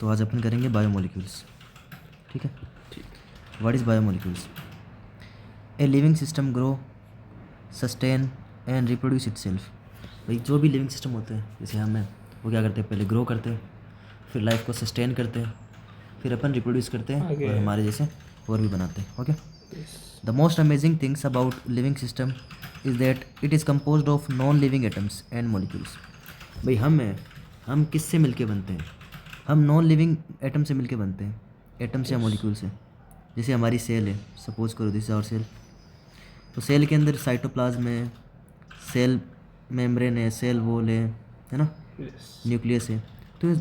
तो आज अपन करेंगे बायोमोलिक्यूल्स। ठीक है। What is biomolecules? A living system grow, sustain and reproduce itself. भाई जो भी लिविंग सिस्टम होते हैं जैसे हम हैं, वो क्या करते हैं, पहले ग्रो करते हैं, फिर लाइफ को सस्टेन करते हैं, फिर अपन रिप्रोड्यूस करते हैं और हमारे जैसे और भी बनाते हैं। Okay. The most amazing things about living system is that it is composed of non living atoms and molecules. भाई हम किससे मिलके बनते हैं? हम नॉन लिविंग एटम से मिलके बनते हैं, एटम्स या मॉलिक्यूल से। जैसे हमारी सेल है, सपोज करो दिस इज आवर सेल। तो सेल के अंदर साइटोप्लाज्म है, सेल मेम्ब्रेन है, सेल वॉल है ना, न्यूक्लियस है। तो ये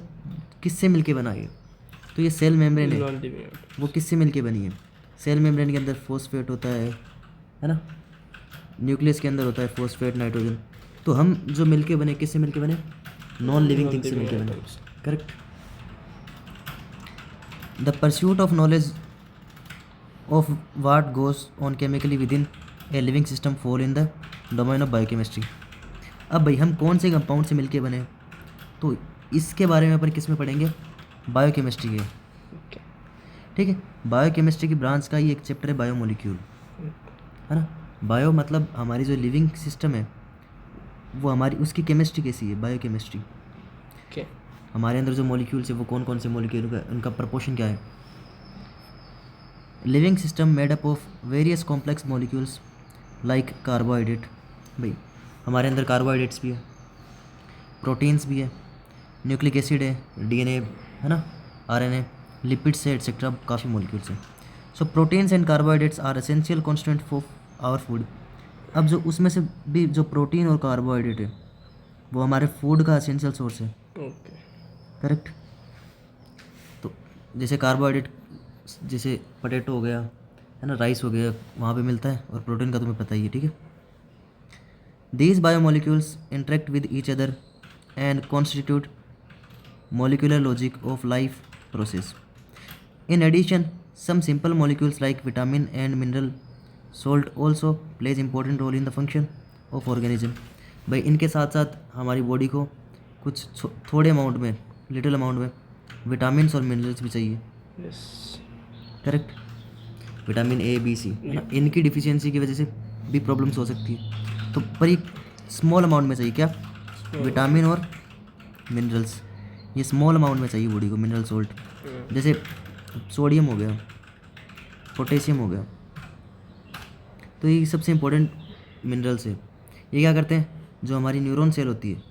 किससे मिलके बना है? तो ये सेल मेम्ब्रेन है, वो किससे मिलके बनी है? सेल मेम्ब्रेन के अंदर फॉस्फेट होता है ना, न्यूक्लियस के अंदर होता है फॉस्फेट, नाइट्रोजन। तो हम जो मिलके बने, किससे मिलके बने? नॉन लिविंग थिंग से मिलके बने। Correct. The pursuit of knowledge of what goes on chemically with in a living system fall in the domain of biochemistry. अब भाई हम कौन से कंपाउंड से मिलके बने, तो इसके बारे में अपन किस में पढ़ेंगे? बायोकेमिस्ट्री के। ठीक है। बायोकेमिस्ट्री की ब्रांच का ही एक चैप्टर है बायोमोलिक्यूल, है ना। बायो मतलब हमारी जो लिविंग सिस्टम है वो हमारी उसकी केमिस्ट्री कैसी है, बायोकेमिस्ट्री। हमारे अंदर जो मॉलिक्यूल्स है वो कौन कौन से मॉलिक्यूल का, उनका प्रपोर्शन क्या है। Living system made up of various complex molecules like carbohydrate. भाई हमारे अंदर कार्बोहाइड्रेट्स भी है, प्रोटीन्स भी है, न्यूक्लिक एसिड है, डीएनए है ना, आरएनए, लिपिड्स है, एटसेट्रा, काफ़ी मॉलिक्यूल्स हैं। So proteins and carbohydrates are essential constituent for our food. अब जो उसमें से भी जो प्रोटीन और कार्बोहाइड्रेट है वो हमारे फूड का एसेंशियल सोर्स है। करेक्ट। तो जैसे कार्बोहाइड्रेट, जैसे पोटैटो हो गया है ना, राइस हो गया, वहाँ पे मिलता है, और प्रोटीन का तुम्हें पता ही है। ठीक है। These biomolecules interact with each other and constitute molecular logic of life process. In addition, some simple molecules like vitamin and mineral salt also plays important role in the function of organism. भाई इनके साथ साथ हमारी body को कुछ थोड़े amount में, little amount में विटामिन और मिनरल्स भी चाहिए। करेक्ट। विटामिन ए, बी, सी, इनकी डिफिशियंसी की वजह से भी प्रॉब्लम्स हो सकती है। तो पर एक स्मॉल अमाउंट में चाहिए क्या? विटामिन और मिनरल्स, ये स्मॉल अमाउंट में चाहिए बॉडी को, मिनरल सॉल्ट। जैसे सोडियम हो गया, पोटेशियम हो गया, तो ये सबसे इम्पोर्टेंट मिनरल्स है। ये क्या करते हैं, जो हमारी न्यूरॉन सेल होती है,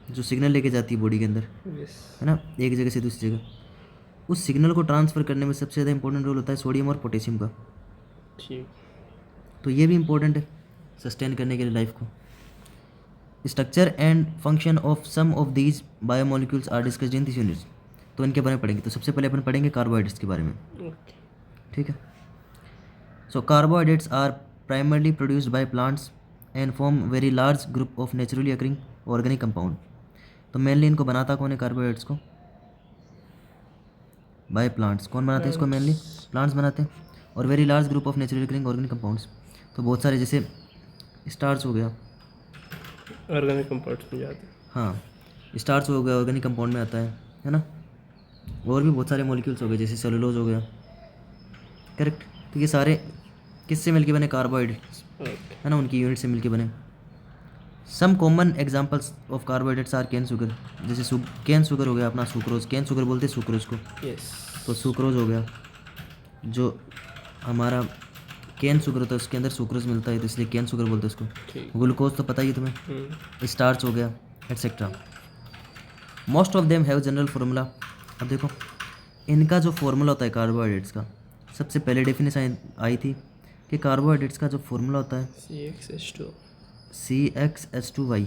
जो सिग्नल लेके जाती है बॉडी के अंदर, है ना, एक जगह से दूसरी जगह, उस सिग्नल को ट्रांसफ़र करने में सबसे ज़्यादा इंपॉर्टेंट रोल होता है सोडियम और पोटेशियम का। तो ये भी इम्पोर्टेंट है सस्टेन करने के लिए लाइफ को। Structure and function of some of these biomolecules are discussed in this unit. तो इनके बारे में पढ़ेंगे। तो सबसे पहले अपन पढ़ेंगे कार्बोहाइड्रेट्स के बारे में। ठीक है। So carbohydrates are primarily produced by plants and form very large group of naturally occurring organic compound. तो मेनली इनको बनाता कौन है कार्बोहाइड्रेट्स को? By plants. कौन बनाते हैं इसको? मेनली प्लांट्स बनाते हैं। और very large group of naturally occurring organic compounds, तो बहुत सारे, जैसे स्टार्च हो गया, ऑर्गेनिक कंपाउंड्स में जाते हैं। हाँ, स्टार्च हो गया, ऑर्गेनिक कंपाउंड में आता है ना। और भी बहुत सारे मॉलिक्यूल्स हो गए, जैसे सेलुलोज हो गया। करेक्ट। तो ये सारे किससे मिलके बने? कार्बोहाइड्रेट्स, है ना, उनकी यूनिट से मिलके बने। Some common examples of carbohydrates are cane sugar. जैसे कैन शुगर हो गया अपना, सुक्रोज, कैन शुगर बोलते हैं सुक्रोज को। तो सुक्रोज हो गया, जो हमारा कैन शुगर होता है उसके अंदर सुक्रोज मिलता है, तो इसलिए कैन शुगर बोलते हैं उसको। ग्लूकोज तो पता ही है तुम्हें, स्टार्च हो गया, etcetera. Most of them have general formula. अब देखो इनका जो फार्मूला होता है कार्बोहाइड्रेट्स का, सबसे पहले डेफिनेशन आई थी कि कार्बोहाइड्रेट्स का जो फार्मूला होता है CxH2Y।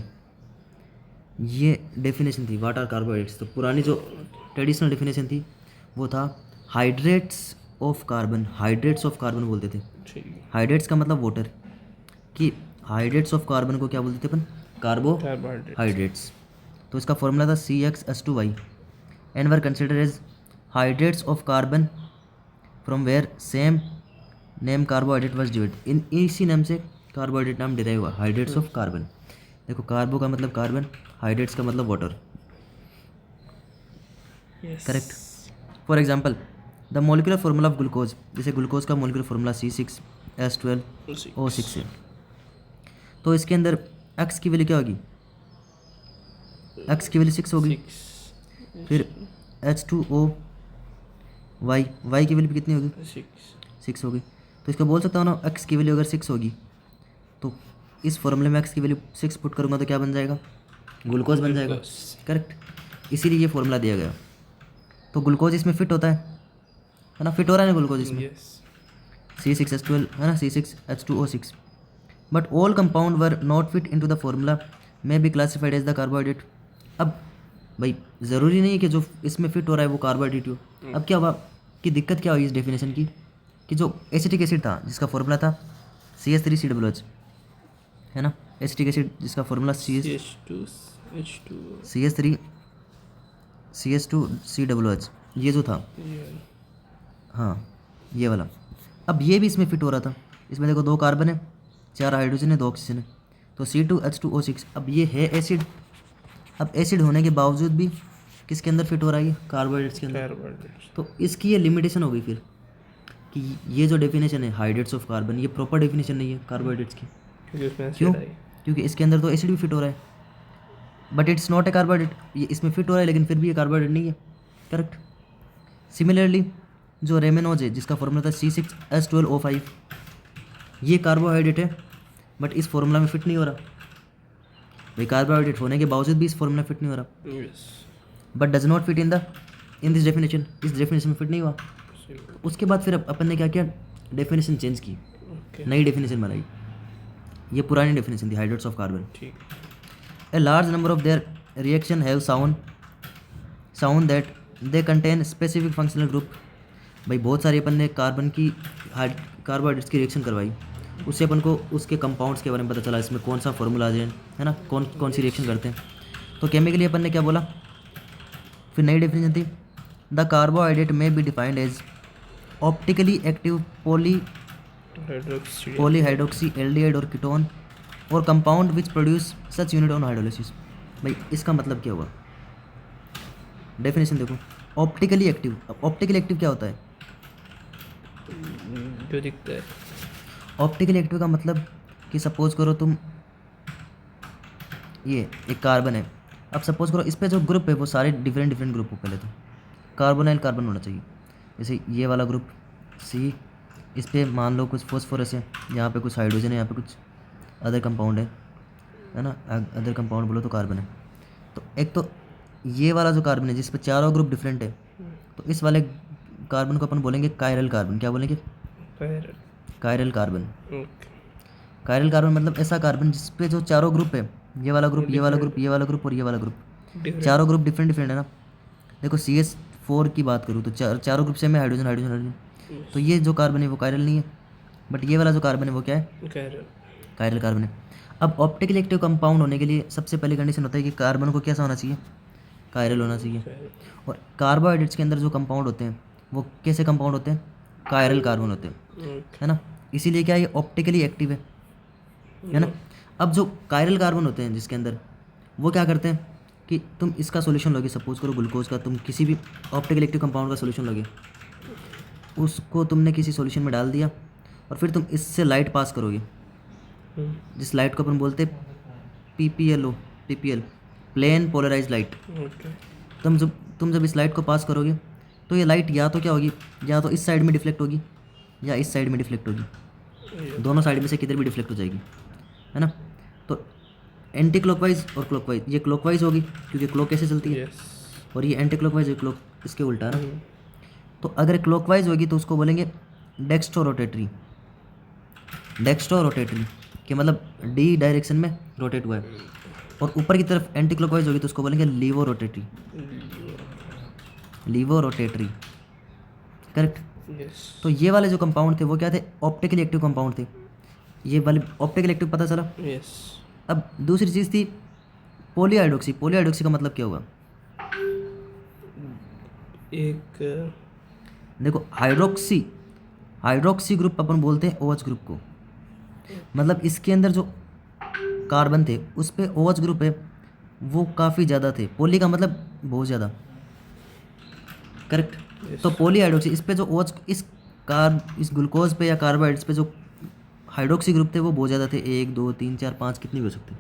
ये डेफिनेशन थी व्हाट आर कार्बोहाइड्रेट्स। तो पुरानी जो ट्रेडिशनल डेफिनेशन थी वो था hydrates of carbon. Hydrates of carbon बोलते थे। हाइड्रेट्स का मतलब वाटर, कि हाइड्रेट्स ऑफ कार्बन को क्या बोलते थे अपन? कार्बोहाइड्रेट्स। तो इसका फॉर्मूला था CxH2Y and were consider as hydrates of carbon from where same name carbohydrate was derived. इन इसी नाम से कार्बोहाइड्रेट नाम डिराइव हुआ, हाइड्रेट्स ऑफ कार्बन। देखो कार्बो का मतलब कार्बन, हाइड्रेट्स का मतलब water. Correct. For example the molecular formula of glucose, जैसे ग्लूकोज का मोलिकुलर फार्मूला C6H12O6 है, तो इसके अंदर एक्स की वैल्यू क्या होगी, एक्स की वैल्यू 6 होगी। 6 फिर H2O वाई की वैल्यू कितनी होगी, 6 6 होगी। तो इसको बोल सकता हूँ ना, एक्स की वैल्यू अगर 6 होगी तो इस फॉर्मूले में एक्स की वैल्यू 6 पुट करूँगा तो क्या बन जाएगा, ग्लूकोज बन जाएगा। करेक्ट, इसीलिए ये फॉर्मूला दिया गया। तो ग्लूकोज इसमें फिट होता है ना, फिट हो रहा है ना ग्लूकोज इसमें, यस C6H12 है ना, C6H2O6। But all compound were not fit into the formula may be classified as the carbohydrate. अब भाई ज़रूरी नहीं है कि जो इसमें फिट हो रहा है वो कार्बोहाइड्रेट हो। अब क्या हुआ कि दिक्कत क्या हुई इस डेफिनेशन की, कि जो एसिटिक एसिड था जिसका फॉर्मूला था CH3COOH है ना, एसिटिक एसिड जिसका फॉर्मूला CH2CH2CH2COOH ये जो था, हाँ ये वाला, अब ये भी इसमें फिट हो रहा था। इसमें देखो 2 कार्बन है, 4 हाइड्रोजन है, 2 ऑक्सीजन है, तो C2H2O6। अब ये है एसिड, अब एसिड होने के बावजूद भी किसके अंदर फिट हो रहा है, ये कार्बोहाइड्रेट्स के अंदर। तो इसकी ये लिमिटेशन हो गई फिर कि ये जो डेफिनेशन है हाइड्रेट्स ऑफ कार्बन, ये प्रॉपर डेफिनेशन नहीं है कार्बोहाइड्रेट्स की। क्यों, क्योंकि इसके अंदर तो एसिड भी फिट हो रहा है, but it's not a carbohydrate. ये इसमें फिट हो रहा है लेकिन फिर भी ये कार्बोहाइड्रेट नहीं है। करेक्ट। सिमिलरली जो रेमेनोज है जिसका फॉर्मूला था C6H12O5, ये कार्बोहाइड्रेट है बट इस फॉर्मूला में फिट नहीं हो रहा। भाई कार्बोहाइड्रेट होने के बावजूद भी इस फॉर्मूला फिट नहीं हो रहा, but does not fit in this definition, इस डेफिनेशन में फिट नहीं हुआ। उसके बाद फिर अपन ने क्या किया, डेफिनेशन चेंज की, नई डेफिनेशन बनाई। ये पुरानी डेफिनेशन थी hydrates of carbon. A large number of their reaction have sound that they contain specific functional group. भाई बहुत सारी अपन ने कार्बोहाइड्रेट्स की रिएक्शन करवाई, उससे अपन को उसके कंपाउंड्स के बारे में पता चला, इसमें कौन सा फॉर्मूला आ जाए, है ना, कौन सी रिएक्शन करते हैं। तो केमिकली अपन ने क्या बोला, फिर नई डेफिनेशन थी, the carbohydrate may be defined as optically active polyhydroxy aldehyde और ketone or compound which produce such unit on hydrolysis. भाई इसका मतलब क्या हुआ, डेफिनेशन देखो, ऑप्टिकली एक्टिव। अब ऑप्टिकली एक्टिव क्या होता है, जो दिखता है। ऑप्टिकली एक्टिव का मतलब कि सपोज करो तुम, ये एक कार्बन है, अब सपोज करो इस पे जो ग्रुप है वो सारे डिफरेंट ग्रुप हो। पहले तो कार्बोनाइल कार्बन होना चाहिए, जैसे ये वाला ग्रुप C, इस पे मान लो कुछ फॉस्फोरस है, यहाँ पे कुछ हाइड्रोजन है, यहाँ पे कुछ अदर कंपाउंड है ना, अदर कंपाउंड बोलो तो कार्बन है। तो एक तो ये वाला जो कार्बन है जिस पे चारों ग्रुप डिफरेंट है, तो इस वाले कार्बन को अपन बोलेंगे कायरल कार्बन। क्या बोलेंगे, कायरल कार्बन। कायरल कार्बन मतलब ऐसा कार्बन जिस पे जो चारों ग्रुप है, ये वाला ग्रुप, ये वाला ग्रुप, ये वाला ग्रुप और ये वाला ग्रुप, चारों ग्रुप डिफरेंट है ना। देखो CH4 की बात करूँ तो चारों ग्रुप से में हाइड्रोजन हाइड्रोजन हाइड्रोजन, तो ये जो कार्बन है वो कायरल नहीं है, बट ये वाला जो कार्बन है वो क्या है, कायरल कार्बन है। अब ऑप्टिकली एक्टिव कंपाउंड होने के लिए सबसे पहले कंडीशन होता है कि कार्बन को कैसा होना चाहिए, कायरल होना चाहिए। और कार्बोहाइड्रेट्स के अंदर जो कंपाउंड होते हैं वो कैसे कंपाउंड होते हैं, कायरल कार्बन होते हैं, है ना। इसीलिए क्या ये ऑप्टिकली एक्टिव है ना। अब जो कायरल कार्बन होते हैं जिसके अंदर, वो क्या करते हैं कि तुम इसका सॉल्यूशन लोगे, सपोज करो ग्लूकोज का, तुम किसी भी ऑप्टिकली एक्टिव कंपाउंड का सॉल्यूशन लोगे, उसको तुमने किसी सॉल्यूशन में डाल दिया और फिर तुम इससे लाइट पास करोगे, जिस लाइट को अपन बोलते हैं PPL, प्लेन पोलराइज लाइट। तुम जब इस लाइट को पास करोगे तो ये लाइट या तो क्या होगी, या तो इस साइड में डिफ्लेक्ट होगी या इस साइड में डिफ्लेक्ट होगी, दोनों साइड में से किधर भी डिफ्लेक्ट हो जाएगी, है ना। तो एंटी क्लॉकवाइज और क्लॉकवाइज, ये क्लॉकवाइज होगी क्योंकि क्लॉक कैसे चलती है, और ये एंटी क्लॉकवाइज है, क्लॉक इसके उल्टा है ना। तो अगर क्लॉकवाइज होगी तो उसको बोलेंगे डेक्स्ट्रो रोटेटरी कि मतलब D डायरेक्शन में रोटेट हुआ है, और ऊपर की तरफ एंटी क्लॉकवाइज होगी तो उसको बोलेंगे लीवो रोटेटरी। करेक्ट। तो ये वाले जो कंपाउंड थे वो क्या थे, ऑप्टिकली एक्टिव कंपाउंड थे। ये वाले ऑप्टिकली एक्टिव पता चला। अब दूसरी चीज़ थी पॉलीहाइड्रोक्सी का मतलब क्या हुआ, एक देखो हाइड्रोक्सी ग्रुप अपन बोलते हैं OH ग्रुप को, मतलब इसके अंदर जो कार्बन थे उस पे OH ग्रुप है वो काफ़ी ज़्यादा थे। पोली का मतलब बहुत ज़्यादा। करेक्ट। तो पॉलीहाइड्रोक्सी इस पे जो OH इस ग्लूकोज पे या कार्बोहाइड्रेट्स पे जो हाइड्रोक्सी ग्रुप थे वो बहुत ज़्यादा थे, 1 2 3 4 5 कितने भी हो सकते,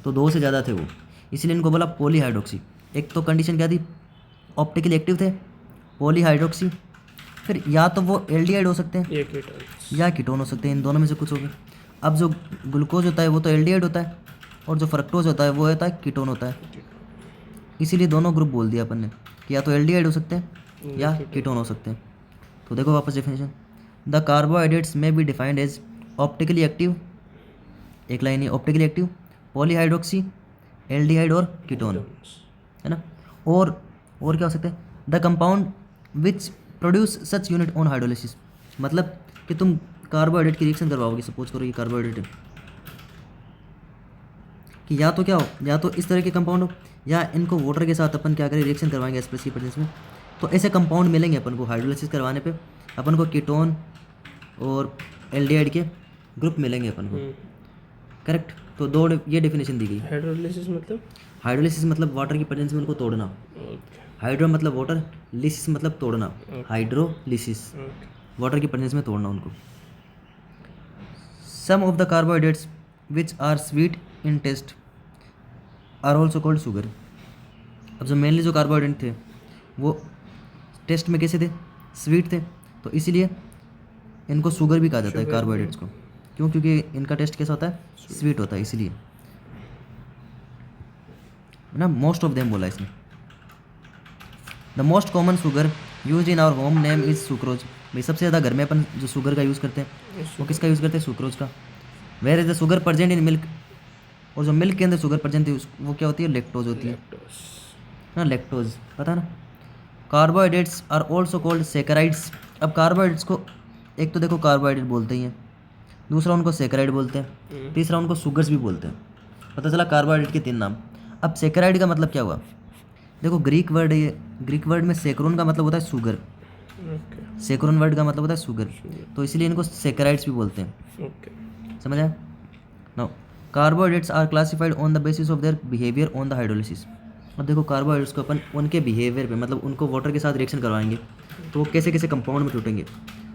तो 2 से ज़्यादा थे वो, इसलिए इनको बोला पॉलीहाइड्रोक्सी। एक तो कंडीशन क्या थी, ऑप्टिकली एक्टिव थे, पॉलीहाइड्रोक्सी, फिर या तो वो एल्डिहाइड हो सकते हैं ये कीटोन्स। या कीटोन हो सकते हैं, इन दोनों में से कुछ होगा। अब जो ग्लूकोज होता है वो तो एल्डिहाइड होता है और जो फ्रक्टोज होता है वो होता है कीटोन होता है, इसीलिए दोनों ग्रुप बोल दिया अपन ने कि या तो एल्डिहाइड हो सकते हैं या कीटोन हो सकते हैं। तो देखो वापस definition, the carbohydrates may be defined as optically active, एक लाइन है ऑप्टिकली एक्टिव, पॉलीहाइड्रोक्सी, एल्डिहाइड और कीटोन, है ना। और क्या हो सकते हैं, the compound which produce such unit on hydrolysis, मतलब कि तुम कार्बोहाइड्रेट की रिएक्शन करवाओगे, सपोज करो ये कार्बोहाइड्रेट है, कि या तो क्या हो, या तो इस तरह के कंपाउंड हो या इनको वाटर के साथ अपन क्या करें रिएक्शन करवाएंगे एक्सप्रेसिव प्रेजेंस में, तो ऐसे कंपाउंड मिलेंगे अपन को हाइड्रोलिसिस करवाने पे, अपन को कीटोन और एल्डिहाइड के ग्रुप मिलेंगे अपन को, करेक्ट। तो दो ये डेफिनेशन दी गई। हाइड्रोलिसिस मतलब? हाइड्रोलिसिस मतलब वाटर की प्रेजेंस में उनको तोड़ना, ओके हाइड्रो मतलब वाटर, लिसिस मतलब तोड़ना, हाइड्रोलिसिस ओके वाटर की प्रेजेंस में तोड़ना उनको। Some of the carbohydrates which are sweet in taste are also called sugar. अब जो मेनली जो कार्बोहाइड्रेट थे वो टेस्ट में कैसे थे, स्वीट थे, तो इसीलिए इनको शुगर भी कहा जाता है कार्बोहाइड्रेट्स को, क्यों, क्योंकि इनका टेस्ट कैसा होता है, स्वीट होता है, इसीलिए ना। मोस्ट ऑफ देम बोला इसमें। The most common sugar use in our home name is sucrose. भाई सबसे ज़्यादा घर में अपन जो शुगर का यूज़ करते हैं वो किसका यूज़ करते हैं, सुक्रोज का। Where is the sugar present in milk, और जो मिल्क के अंदर शुगर प्रेजेंट है वो क्या होती है, लेक्टोज होती है ना, लेक्टोज पता ना। Carbohydrates are also called saccharides. अब कार्बोहाइड्रेट्स को एक तो देखो कार्बोहाइड्रेट बोलते ही हैं, दूसरा उनको सेकेराइड बोलते हैं, तीसरा उनको शुगर्स भी बोलते हैं। पता चला कार्बोहाइड्रेट के 3 नाम। अब सेकेराइड का मतलब क्या हुआ, देखो ग्रीक वर्ड है ये, ग्रीक वर्ड में सेक्रोन का मतलब होता है शुगर, ओके सेक्रोन वर्ड का मतलब होता है शुगर, तो इसीलिए इनको सेकेराइड्स भी बोलते हैं, ओके समझ आया। Now carbohydrates are classified on the basis of their behaviour on the hydrolysis. अब देखो कार्बोहाइड्रेट्स को अपन उनके बिहेवियर पे, मतलब उनको वाटर के साथ रिएक्शन करवाएंगे तो वो कैसे कैसे कंपाउंड में टूटेंगे,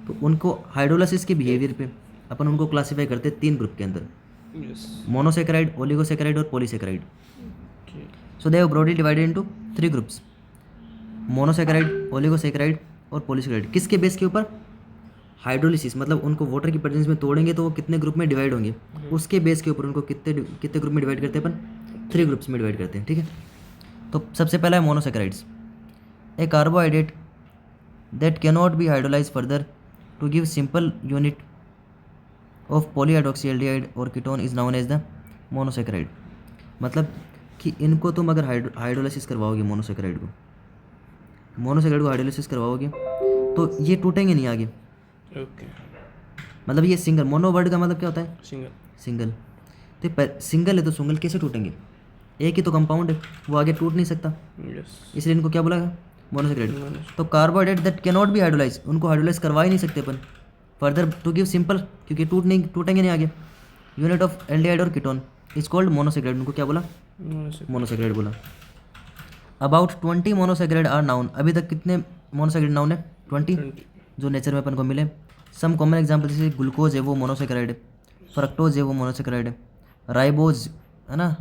तो उनको हाइड्रोलिसिस के बिहेवियर पे अपन उनको क्लासीफाई करते हैं 3 ग्रुप के अंदर, यस मोनोसेकेराइड, ओलिगोसेकेराइड और polysaccharide. Okay so they have broadly divided into 3 groups, monosaccharide, oligosaccharide और पॉलीसेकेराइड। किसके बेस के ऊपर, हाइड्रोलिसिस, मतलब उनको वाटर की प्रेजेंस में तोड़ेंगे तो वो कितने ग्रुप में डिवाइड होंगे, उसके बेस के ऊपर उनको कितने कितने ग्रुप में डिवाइड करते हैं अपन, 3 ग्रुप्स में डिवाइड करते हैं, ठीक है। तो सबसे पहला है monosaccharides, a carbohydrate that cannot be hydrolyse further to give simple unit of polyhydroxyaldehyde or ketone is known as the monosaccharide. मतलब कि इनको तुम अगर हाइड्रोलाइसिस करवाओगे, मोनोसेकेराइड को हाइड्रोलाइसिस करवाओगे तो ये टूटेंगे नहीं आगे, ओके मतलब ये सिंगल, मोनो वर्ड का मतलब क्या होता है, सिंगल सिंगल, तो सिंगल है तो सिंगल कैसे टूटेंगे, एक ही तो कंपाउंड है, वो आगे टूट नहीं सकता, यस इसलिए इनको क्या बोला मोनोसेकेराइड। तो carbohydrate that cannot be hydrolyse, उनको हाइड्रोलाइज करवा ही नहीं सकते अपन फर्दर टू गिव सिंपल, क्योंकि टूटेंगे नहीं आगे, यूनिट ऑफ एल्डिहाइड और कीटोन इज कॉल्ड मोनोसेकेराइड, उनको क्या बोला, मोनोसेकेराइड बोला। अबाउट 20 मोनोसेकेराइड आर नाउन, अभी तक कितने मोनोसेकेराइड नाउन है, 20 जो नेचर में अपन को मिले। सम कॉमन एग्जाम्पल जैसे ग्लूकोज है वो मोनोसेकेराइड है, फ्रक्टोज है वो मोनोसेकेराइड है, राइबोज है ना,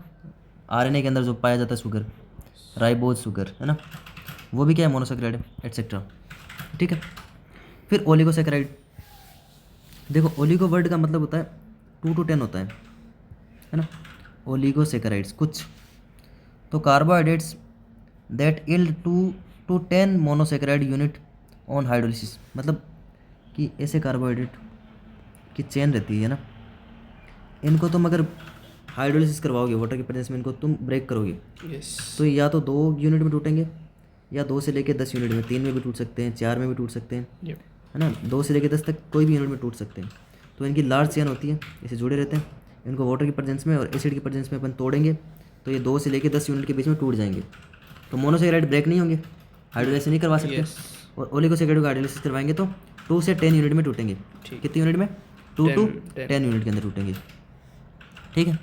आरएनए के अंदर जो पाया जाता है शुगर, राइबोज शुगर है ना, वो भी क्या है, मोनोसेकेराइड है, एटसेट्रा, ठीक है। फिर ओलिगोसेकेराइड, देखो ओलिगो वर्ड का मतलब होता है 2 to 10 होता है ना, ओलिगोसेकेराइड्स कुछ, तो carbohydrates that yield 2 to 10 monosaccharide unit on hydrolysis, मतलब कि ऐसे कार्बोहाइड्रेट की चेन रहती है ना, इनको तुम अगर हाइड्रोलिसिस करवाओगे वाटर की प्रेजेंस में, इनको तुम ब्रेक करोगे यस तो या तो 2 यूनिट में टूटेंगे या 2 से लेके 10 यूनिट में, 3 में भी टूट सकते हैं, 4 में भी टूट सकते हैं, यप है ना, 2 से लेके 10 तक कोई भी यूनिट में टूट सकते हैं। तो इनकी लार्ज चेन होती है, इसे जुड़े रहते हैं, इनको वाटर की प्रेजेंस में और एसिड की प्रेजेंस में अपन तोड़ेंगे तो ये 2 से लेके 10 यूनिट के बीच में टूट जाएंगे, तो मोनोसेकेराइड ब्रेक नहीं होंगे, हाइड्रोलाइसिस नहीं करवा सकते। Yes. और ओलिगोसेकेराइड को हाइड्रोलाइसिस करवाएंगे तो 2 से 10 यूनिट में टूटेंगे, ठीक। कितने यूनिट में, 2 to 10 10 यूनिट के अंदर टूटेंगे, ठीक है।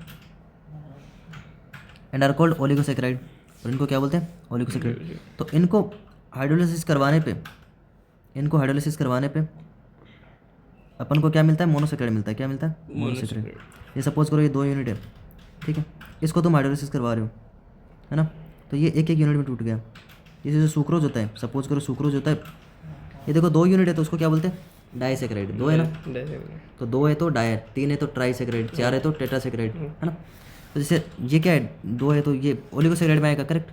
एंड आर कॉल्ड ओलिगोसेकेराइड, और इनको क्या बोलते हैं, ओलिगोसेकेराइड। तो इनको हाइड्रोलाइसिस करवाने पे इनको हाइड्रोलिसिस करवाने पे अपन को क्या मिलता है, मोनोसेक्राइड मिलता है। क्या मिलता है, मोनोसेक्राइड। ये सपोज करो ये 2 यूनिट है, ठीक है, इसको तुम हाइड्रोलिसिस करवा रहे हो, है ना, तो ये एक एक यूनिट में टूट गया। जैसे जो सुक्रोज होता है, सपोज करो सुक्रोज होता है, ये देखो 2 यूनिट है तो उसको क्या बोलते हैं, डाइसेक्राइड। 2 है ना, तो 2 है तो डायर, 3 है तो ट्राइसेक्राइड, 4 है तो टेट्रासेक्राइड, है ना। तो जैसे ये क्या है, 2 है तो ये ओलिगोसेक्राइड में आएगा, करेक्ट।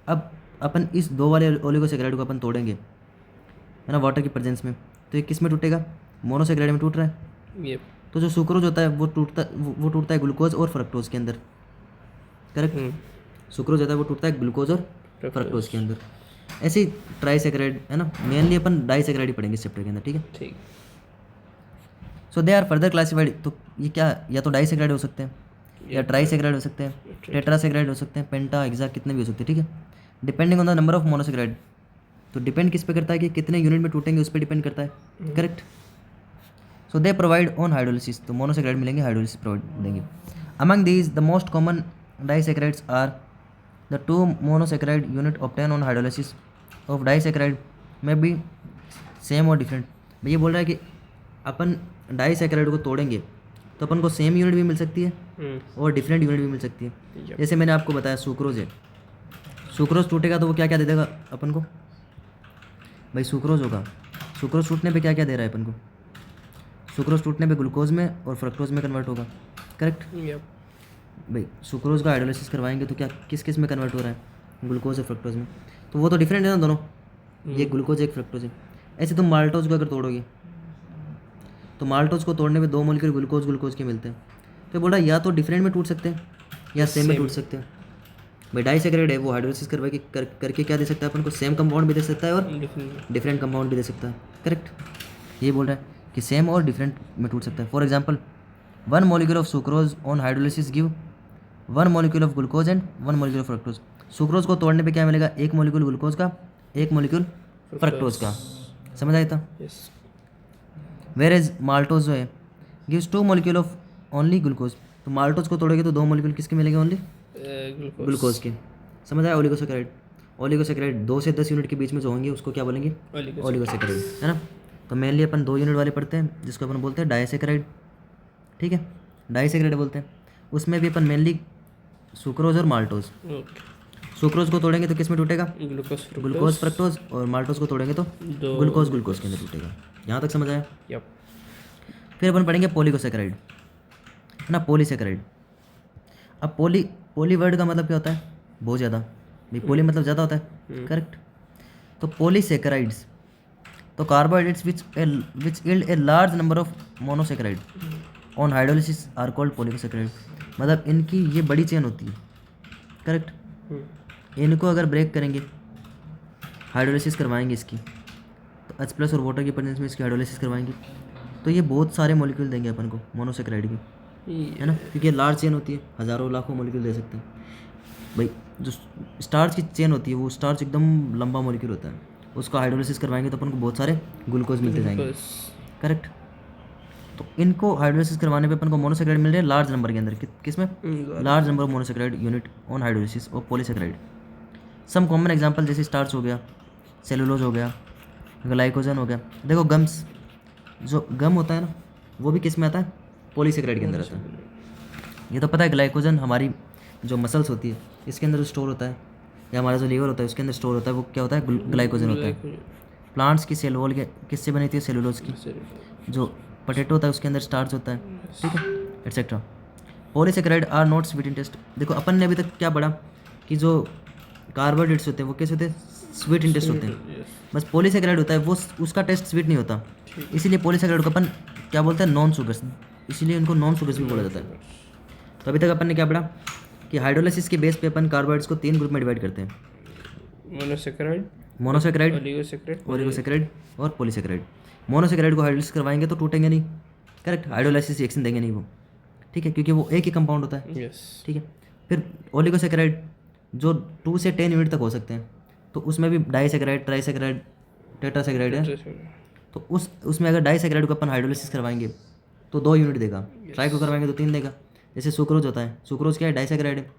अब अपन इस 2 वाले ओलिगोसेक्राइड को अपन तोड़ेंगे, है ना, वाटर की प्रेजेंस में, तो ये किस में टूटेगा, मोनोसेक्राइड में टूट रहा है। ये तो जो सुक्रोज होता है वो टूटता है ग्लूकोज और फ्रक्टोज के अंदर, करेक्ट। सुक्रोज होता है वो टूटता है ग्लूकोज और फ्रक्टोज के अंदर। ऐसे ही ट्राइसेक्राइड, है ना, मेनली अपन डाइसेक्राइड ही पढ़ेंगे इस चैप्टर के अंदर, ठीक है। ठीक। सो दे आर फर्दर क्लासिफाइड, तो ये क्या, या तो डाइसेक्राइड हो सकते हैं, या ट्राइसेक्राइड हो सकते हैं, टेट्रासेक्राइड हो सकते हैं, पेंटा, हेक्सा, कितने भी हो सकते हैं, ठीक है, depending on the number of monosaccharide. तो डिपेंड किस पे करता है कि कितने यूनिट में टूटेंगे, उस पर डिपेंड करता है, correct. So they provide on hydrolysis, तो मोनोसेक्राइड मिलेंगे, हाइड्रोलिसिस प्रोवाइड देंगे। Among these the most common disaccharides are the 2 monosaccharide unit obtain on hydrolysis of disaccharide may be same or different. ये बोल रहा है कि अपन डाइसेक्राइड को तोड़ेंगे तो अपन को सेम यूनिट भी मिल सकती है और डिफरेंट यूनिट भी मिल सकती है। जैसे मैंने आपको बताया सुक्रोज है, सुक्रोज टूटेगा तो वो क्या क्या दे देगा अपन को, भाई सुक्रोज होगा, सुक्रोज टूटने पे क्या क्या दे रहा है अपन को, सुक्रोज टूटने पे ग्लूकोज में और फ्रक्टोज में कन्वर्ट होगा, करेक्ट। भाई सुक्रोज का हाइड्रोलिसिस करवाएंगे तो क्या किस किस में कन्वर्ट हो रहा है, ग्लूकोज और फ्रक्टोज में, तो वो तो डिफरेंट है ना दोनों, ये ग्लूकोज एक फ्रक्टोज है। ऐसे तुम माल्टोज को अगर तोड़ोगे तो माल्टोज को तोड़ने पे 2 मोलिक्यूल ग्लूकोज के मिलते हैं। तो बोल रहा है या तो डिफरेंट में टूट सकते हैं या सेम में टूट सकते हैं। भाई डाइसेक्राइड है, वो हाइड्रोलिसिस करवा के करके क्या दे सकता है अपन को, सेम कंपाउंड भी दे सकता है और डिफरेंट कंपाउंड भी दे सकता है, करेक्ट। ये बोल रहा है कि सेम और डिफरेंट में टूट सकता है। For example 1 molecule of sucrose on hydrolysis give 1 molecule of glucose and 1 molecule of fructose. Sucrose को तोड़ने पे क्या मिलेगा, 1 molecule ग्लूकोज का, 1 molecule फ्रक्टोज का, समझ आया था। वेर एज माल्टोज जो है gives 2 molecule of only glucose, तो माल्टोज को तोड़ेंगे तो 2 molecule किसके मिलेंगे, ओनली ग्लूकोज के, समझ आया। ओलिगोसेक्राइड, ओलिगोसेक्राइड 2 से 10 यूनिट के बीच में जो होंगे उसको क्या बोलेंगे, ओलिगोसेक्राइड, है ना। तो मेनली अपन 2 यूनिट वाले पढ़ते हैं जिसको अपन बोलते हैं डाइसेक्राइड, ठीक है, डाइसेक्राइड बोलते हैं। उसमें भी अपन मेनली सुक्रोज और माल्टोज, सुक्रोज को तोड़ेंगे तो किस में टूटेगा, ग्लूकोज फ्रक्टोज, और माल्टोज को तोड़ेंगे तो ग्लूकोज के अंदर टूटेगा। यहाँ तक समझ आया। फिर अपन पढ़ेंगे पोलिगोसेक्राइड, है ना, पॉलीसेक्राइड। अब पोली वर्ड का मतलब क्या होता है, बहुत ज़्यादा, भाई पोली मतलब ज़्यादा होता है, करेक्ट। तो पॉलीसेक्राइड्स, तो carbohydrates which yield a large number of monosaccharide on hydrolysis are called polysaccharide. मतलब इनकी ये बड़ी चेन होती है, करेक्ट। इनको अगर ब्रेक करेंगे, हाइड्रोलिसिस करवाएंगे इसकी, तो H+ और वाटर की प्रेजेंस में इसकी हाइड्रोलिसिस करवाएंगे तो ये बहुत सारे मॉलिक्यूल देंगे अपन को मोनोसेक्राइड के, है ना, क्योंकि ये लार्ज चेन होती है, हज़ारों लाखों मॉलिक्यूल दे सकते हैं। भाई जो स्टार्च की चेन होती है वो स्टार्च एकदम लंबा मॉलिक्यूल होता है, उसको हाइड्रोलिसिस करवाएंगे तो अपन को बहुत सारे ग्लूकोज मिलते जाएंगे, करेक्ट। तो इनको हाइड्रोलिसिस करवाने पे अपन को मोनोसेक्राइड मिल रहे हैं लार्ज नंबर के अंदर, किस में, large number of monosaccharide unit on hydrolysis और पॉलीसेक्राइड। सम कॉमन एग्जांपल जैसे स्टार्च हो गया, सेलुलोज हो गया, ग्लाइकोजन हो गया। देखो गम्स, जो गम होता है ना वो भी किस में आता है, पॉलीसेक्राइड के अंदर आता है। ये तो पता है ग्लाइकोजन हमारी जो मसल्स होती है इसके अंदर स्टोर होता है, या हमारा जो लीवर होता है उसके अंदर स्टोर होता है, वो क्या होता है, ग्लाइकोजन होता है। प्लांट्स की सेल वॉल के किससे बनी होती है, सेलुलोज की। जो पोटैटो होता है उसके अंदर स्टार्च होता है, ठीक है, etcetera. Polysaccharide are not sweet in taste. देखो अपन ने अभी तक क्या पढ़ा कि जो कार्बोहाइड्रेट्स होते हैं वो कैसे होते हैं, स्वीट इन टेस्ट होते हैं। बस पॉलीसेक्राइड होता है वो, उसका टेस्ट स्वीट नहीं होता, इसीलिए पॉलीसेक्राइड को अपन क्या बोलते हैं, नॉन शुगर्स, इसीलिए उनको नॉन शुगर्स भी बोला जाता है। तो अभी तक अपन ने क्या पढ़ा कि हाइड्रोलिसिस के बेस पे अपन कार्बोहाइड्रेट्स को 3 ग्रुप में डिवाइड करते हैं, मोनोसेक्राइड, ओलिगोसेक्राइड और पॉलीसेक्राइड। मोनोसेक्राइड को हाइड्रोलिसिस करवाएंगे तो टूटेंगे नहीं, करेक्ट, हाइड्रोलाइसिस रिएक्शन देंगे नहीं वो, ठीक है, क्योंकि वो एक ही कंपाउंड होता है, ठीक है। फिर ओलिगोसेक्राइड जो 2 से 10 यूनिट तक हो सकते हैं, तो उसमें भी डाइसेक्राइड, ट्राइसेक्राइड, टेट्रासेक्राइड है। तो उसमें अगर डाइसेक्राइड को अपन हाइड्रोलिसिस करवाएंगे तो 2 यूनिट देगा, ट्राई को करवाएंगे तो 3 देगा। जैसे सुक्रोज होता है, सुक्रोज क्या है, डाइसेक्राइड है,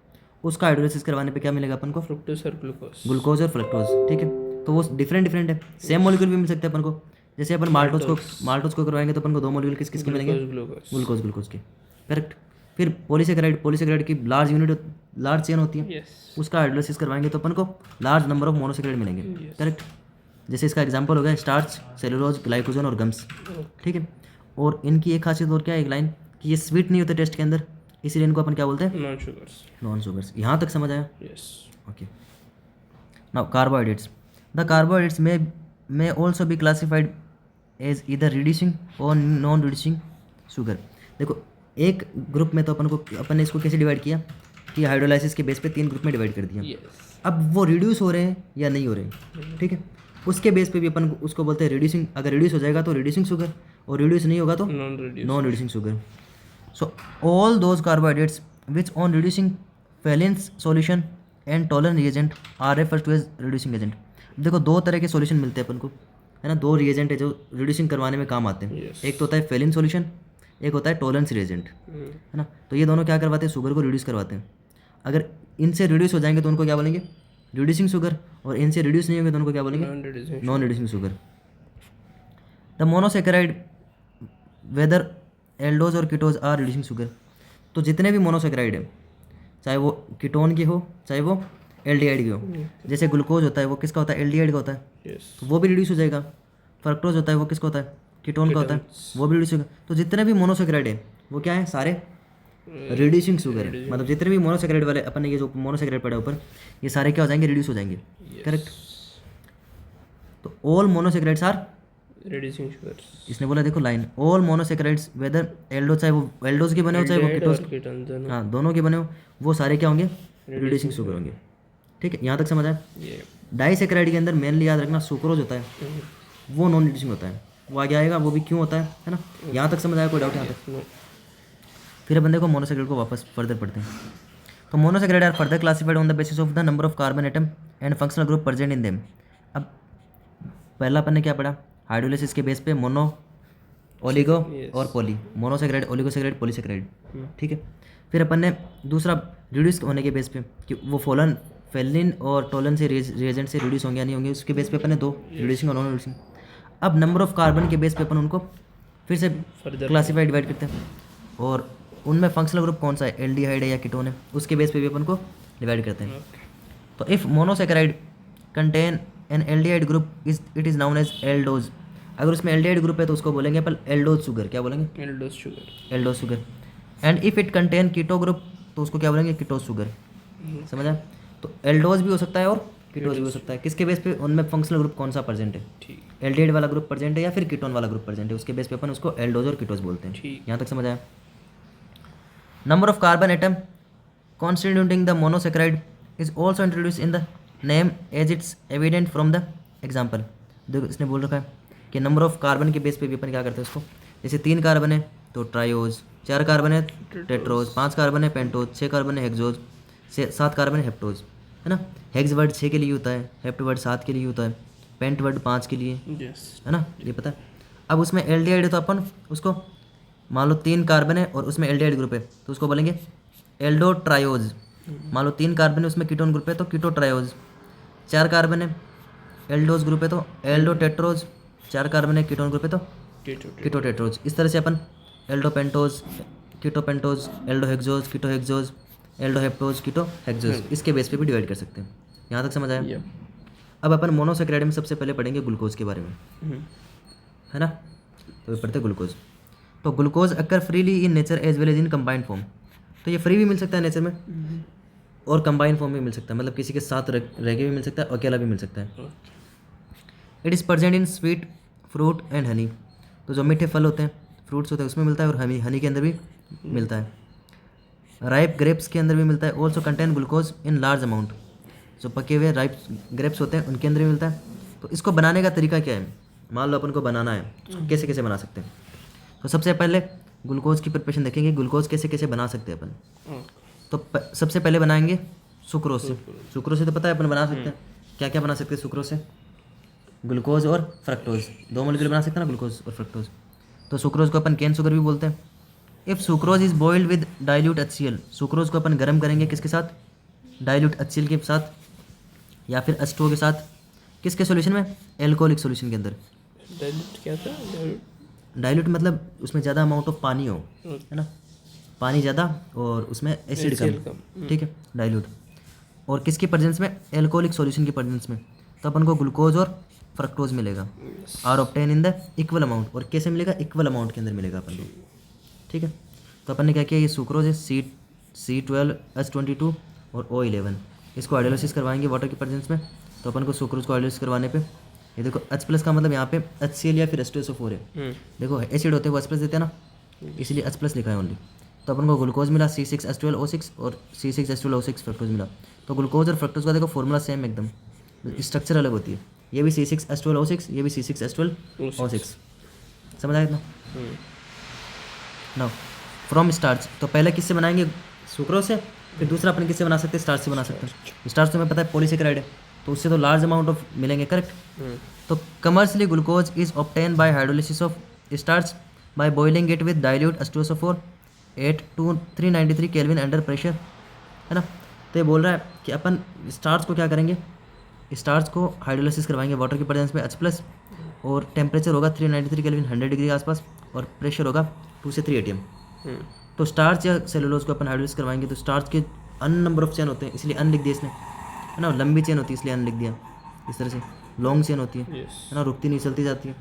उसका हाइड्रोलिसिस करवाने पे क्या मिलेगा अपन को, फ्रुक्टोज और ग्लूकोज और फ्रक्टोज, ठीक है। तो वो डिफरेंट डिफरेंट है। सेम मॉलिक्यूल भी मिल सकते हैं अपन को, जैसे अपन माल्टोज को करवाएंगे तो अपन को 2 मॉलिक्यूल किसके मिलेंगे, ग्लूकोज के, करेक्ट। फिर पॉलीसेकेराइड की लार्ज चेन होती है, यस उसका हाइड्रोलाइसिस करवाएंगे तो अपन को लार्ज नंबर ऑफ मोनोसेकेराइड मिलेंगे, करेक्ट। जैसे इसका एग्जांपल हो गया स्टार्च, सेलुलोज, ग्लाइकोजन और गम्स, ठीक है। और इनकी एक खासियत और क्या है, एक लाइन, कि ये स्वीट नहीं होते टेस्ट के अंदर, इसीलिए इनको अपन क्या बोलते हैं, नॉन शुगर्स। यहाँ तक समझ आया, yes okay. Now carbohydrates, the carbohydrates may also be classified as either reducing और नॉन रिड्यूसिंग शुगर। देखो एक ग्रुप में तो अपन ने इसको कैसे डिवाइड किया कि हाइड्रोलाइसिस के बेस पे 3 ग्रुप में डिवाइड कर दिया। यस अब वो रिड्यूस हो रहे हैं या नहीं हो रहे हैं, ठीक है, उसके बेस पे भी अपन उसको बोलते हैं रिड्यूसिंग। अगर रिड्यूस हो जाएगा तो रिड्यूसिंग शुगर, और रिड्यूस नहीं होगा तो non reducing sugar. So all those carbohydrates which on reducing Fehling's solution and Tollens reagent are referred to as reducing agent. देखो 2 तरह के सॉल्यूशन मिलते हैं अपन को, है ना, 2 रिएजेंट है जो रिड्यूसिंग करवाने में काम आते हैं। एक तो होता है फेलिन सॉल्यूशन, एक होता है टॉलरेंस रिएजेंट, है ना। तो ये दोनों क्या करवाते हैं, शुगर को रिड्यूस करवाते हैं। अगर इनसे रिड्यूस हो जाएंगे तो उनको क्या बोलेंगे, रिड्यूसिंग शुगर, और इनसे रिड्यूस नहीं होंगे तो उनको क्या बोलेंगे, non reducing sugar. The monosaccharide whether aldose or ketose are reducing sugar. तो जितने भी मोनोसेकेराइड है, चाहे वो कीटोन के हो चाहे वो एल्डिहाइड के हो, जैसे ग्लूकोज होता है वो किसका होता है, एल्डिहाइड का होता है, तो वो भी रिड्यूस हो जाएगा। फ्रक्टोज होता है वो किसका होता है, कीटोन का होता है, वो भी रिड्यूस होगा। तो जितने भी मोनोसेकेराइड है वो क्या है, सारे रिड्यूसिंग शुगर है। मतलब जितने भी मोनोसेकेराइड वाले अपन ने ये जो मोनोसेकेराइड पड़ा ऊपर, ये सारे क्या हो जाएंगे, रिड्यूस हो जाएंगे, करेक्ट। तो all monosaccharides are reducing sugars. इसने बोला देखो line, all monosaccharides whether aldo, चाहे वो एल्डोज के बने हो चाहे वो कीटोज, हाँ दोनों के बने हो, वो सारे क्या होंगे, रिड्यूसिंग शुगर होंगे, ठीक है। यहाँ तक समझ आया। डाइसेकेराइड के अंदर मेनली याद रखना सुक्रोज होता है, वो नॉन रिड्यूसिंग होता है, वो आगे आएगा, वो भी क्यों होता है ना। यहाँ तक समझ आया, कोई डाउट यहाँ तक। फिर बंदे को मोनोसेकेराइड को वापस फर्दर पढ़ते हैं। तो monosaccharide are further classified on the basis of the number of carbon atom and functional group present in them. अब पहला अपन ने क्या पढ़ा, हाइड्रोलाइसिस के बेस पे मोनो, ओलिगो और पॉली, मोनोसेकेराइड, ओलिगोसेकेराइड, पॉलीसेकेराइड, ठीक है। फिर अपन ने दूसरा रिड्यूस होने के बेस पे कि वो फेलिन और टॉलन से रिएजेंट से रिड्यूस होंगे या नहीं होंगे, उसके बेस पे अपन ने 2 रिड्यूसिंग और नॉन रिड्यूसिंग। अब नंबर ऑफ कार्बन के बेस पे अपन उनको फिर से क्लासीफाई डिवाइड करते हैं, और उनमें फंक्शनल ग्रुप कौन सा है, एल्डिहाइड है या कीटोन है, उसके बेस पे भी अपन को डिवाइड करते हैं। तो if monosaccharide contain an aldehyde group it is known as aldose. अगर उसमें एल्डिहाइड ग्रुप है तो उसको बोलेंगे अपन एल्डोज शुगर, क्या बोलेंगे, aldose sugar. And if it contain keto group तो उसको क्या बोलेंगे, कीटोज शुगर, समझा। तो एल्डोज भी हो सकता है और कीटोज भी हो सकता है, किसके बेस पे, उनमें फंक्शनल ग्रुप कौन सा प्रेजेंट है, एल्डिहाइड वाला ग्रुप प्रेजेंट है या फिर कीटोन वाला ग्रुप प्रेजेंट है, उसके बेस पे अपन उसको एल्डोज और कीटोज बोलते हैं। यहाँ तक समझ आया। Number of carbon atom constituting the monosaccharide is also introduced in the name as it's evident from the example। देखो इसने बोल रखा है कि नंबर ऑफ कार्बन के बेस पे भी अपन क्या करते हैं उसको, जैसे 3 कार्बन है तो ट्रायोज, 4 कार्बन है टेट्रोज, 5 कार्बन है पेंटोज, 6 कार्बन है हेक्सोज, 7 कार्बन है हेप्टोज, है ना। हेक्स वर्ड 6 के लिए होता है, हेप्ट वर्ड 7 के लिए होता है, पेंट वर्ड 5 के लिए, है ना, ये पता है। अब उसमें एल्डिहाइड है तो अपन उसको मान लो 3 कार्बन है और उसमें एल्डिहाइड ग्रुप है तो उसको बोलेंगे एल्डो ट्रायोज। मान लो 3 कार्बन है उसमें कीटोन ग्रुप है तो कीटो ट्रायोज। 4 कार्बन है एल्डोज ग्रुप है तो एल्डो टेट्रोज, 4 कार्बन है कीटोन ग्रुप है तो कीटो टेट्रोज। इस तरह से अपन aldo pentose, keto pentose, aldo hexose, keto hexose, aldo heptose, keto hexose, इसके बेस पे भी डिवाइड कर सकते हैं। यहाँ तक समझ आया। अब अपन मोनोसेकेराइड में सबसे पहले पढ़ेंगे ग्लूकोज के बारे में, है ना। तो पढ़ते ग्लूकोज। तो glucose occur freely in nature as well as in combined form. तो ये फ्री भी मिल सकता है नेचर में और कंबाइंड फॉर्म में मिल सकता है, मतलब किसी के साथ रह के भी मिल सकता है और अकेला भी मिल सकता है। It is present in sweet fruit and honey. तो जो मीठे फल होते हैं, फ्रूट्स होते हैं उसमें मिलता है, और हनी के अंदर भी मिलता है। राइप ग्रेप्स के अंदर भी मिलता है। Also contain glucose in large amount. जो पके हुए राइप ग्रेप्स होते हैं उनके अंदर भी मिलता है। तो इसको बनाने का तरीका क्या है, मान लो अपन को बनाना है, इसको कैसे कैसे बना सकते हैं। तो सबसे पहले ग्लूकोज की प्रिपरेशन देखेंगे, ग्लूकोज कैसे कैसे बना सकते हैं अपन। तो सबसे पहले बनाएंगे सुक्रोज से। सुक्रोज से तो पता है अपन बना सकते हैं, क्या क्या बना सकते हैं सुक्रोज से, ग्लूकोज और फ्रक्टोज, 2 मॉलिक्यूल बना सकते हैं ना, ग्लूकोज और फ्रक्टोज। तो सुक्रोज को अपन केन शुगर भी बोलते हैं। If sucrose is boiled with dilute HCl, sucrose को अपन गर्म करेंगे किसके साथ, डाइल्यूट HCl के साथ या फिर H2O के साथ, किसके सॉल्यूशन में? एल्कोहलिक सॉल्यूशन के अंदर। डाइल्यूट क्या था? डाइल्यूट मतलब उसमें ज़्यादा अमाउंट ऑफ पानी हो, है ना, पानी ज़्यादा और उसमें एसिड कम, ठीक है, डाइल्यूट। और किसकी प्रेजेंस में? एल्कोहलिक सॉल्यूशन की प्रेजेंस में। तो अपन को ग्लूकोज और फ्रक्टोज मिलेगा, are obtain in the equal amount. और कैसे मिलेगा? इक्वल अमाउंट के अंदर मिलेगा अपन को, ठीक है। तो अपन ने क्या किया, ये सुक्रोज है C12H22 और O11, इसको हाइड्रोलाइसिस करवाएंगे वाटर की प्रेजेंस में। तो अपन को सुक्रोज को हाइड्रोलाइसिस करवाने पे ये देखो H+ का मतलब यहाँ पे HCl या फिर H2SO4 है। देखो एसिड होते हैं वो H+ देते हैं ना, इसलिए H+ लिखा है ओनली। तो अपन को ग्लूकोज मिला C6H12O6 और C6H12O6 फ्रक्टोज मिला। तो ग्लूकोज और फ्रक्टोज का देखो फॉर्मूला सेम एकदम, स्ट्रक्चर अलग होती है। ये भी C6H12O6, ये भी C6H12O6। समझ आया इतना? नाउ फ्रॉम स्टार्च, तो पहले किससे बनाएंगे? सुक्रोज से। फिर दूसरा अपन किससे बना सकते हैं? स्टार्च से बना सकते हैं। स्टार्च तुम्हें पता है पॉलीसेकेराइड है, तो उससे तो लार्ज अमाउंट ऑफ मिलेंगे, करेक्ट। तो commercially glucose is obtain bye hydrolysis of starch by boiling it with dilute H2SO4 8 to 393 kelvin under pressure, है ना। तो ये बोल रहा है कि अपन स्टार्च को क्या करेंगे? स्टार्च को हाइड्रोलिसिस करवाएंगे वाटर की प्रेजेंस में H+, और टेम्परेचर होगा 393 केल्विन, 100 डिग्री के आसपास, और प्रेशर होगा 2 से 3 atm। तो स्टार्च या सेलुलोज को अपन हाइड्रोलिसिस करवाएंगे तो स्टार्च के अन नंबर ऑफ चेन होते हैं, इसलिए अन लिख दिया इसने, है ना। लंबी चेन होती है इसलिए अन लिख दिया। इस तरह से लॉन्ग चेन होती है ना, रुकती नहीं, चलती जाती है।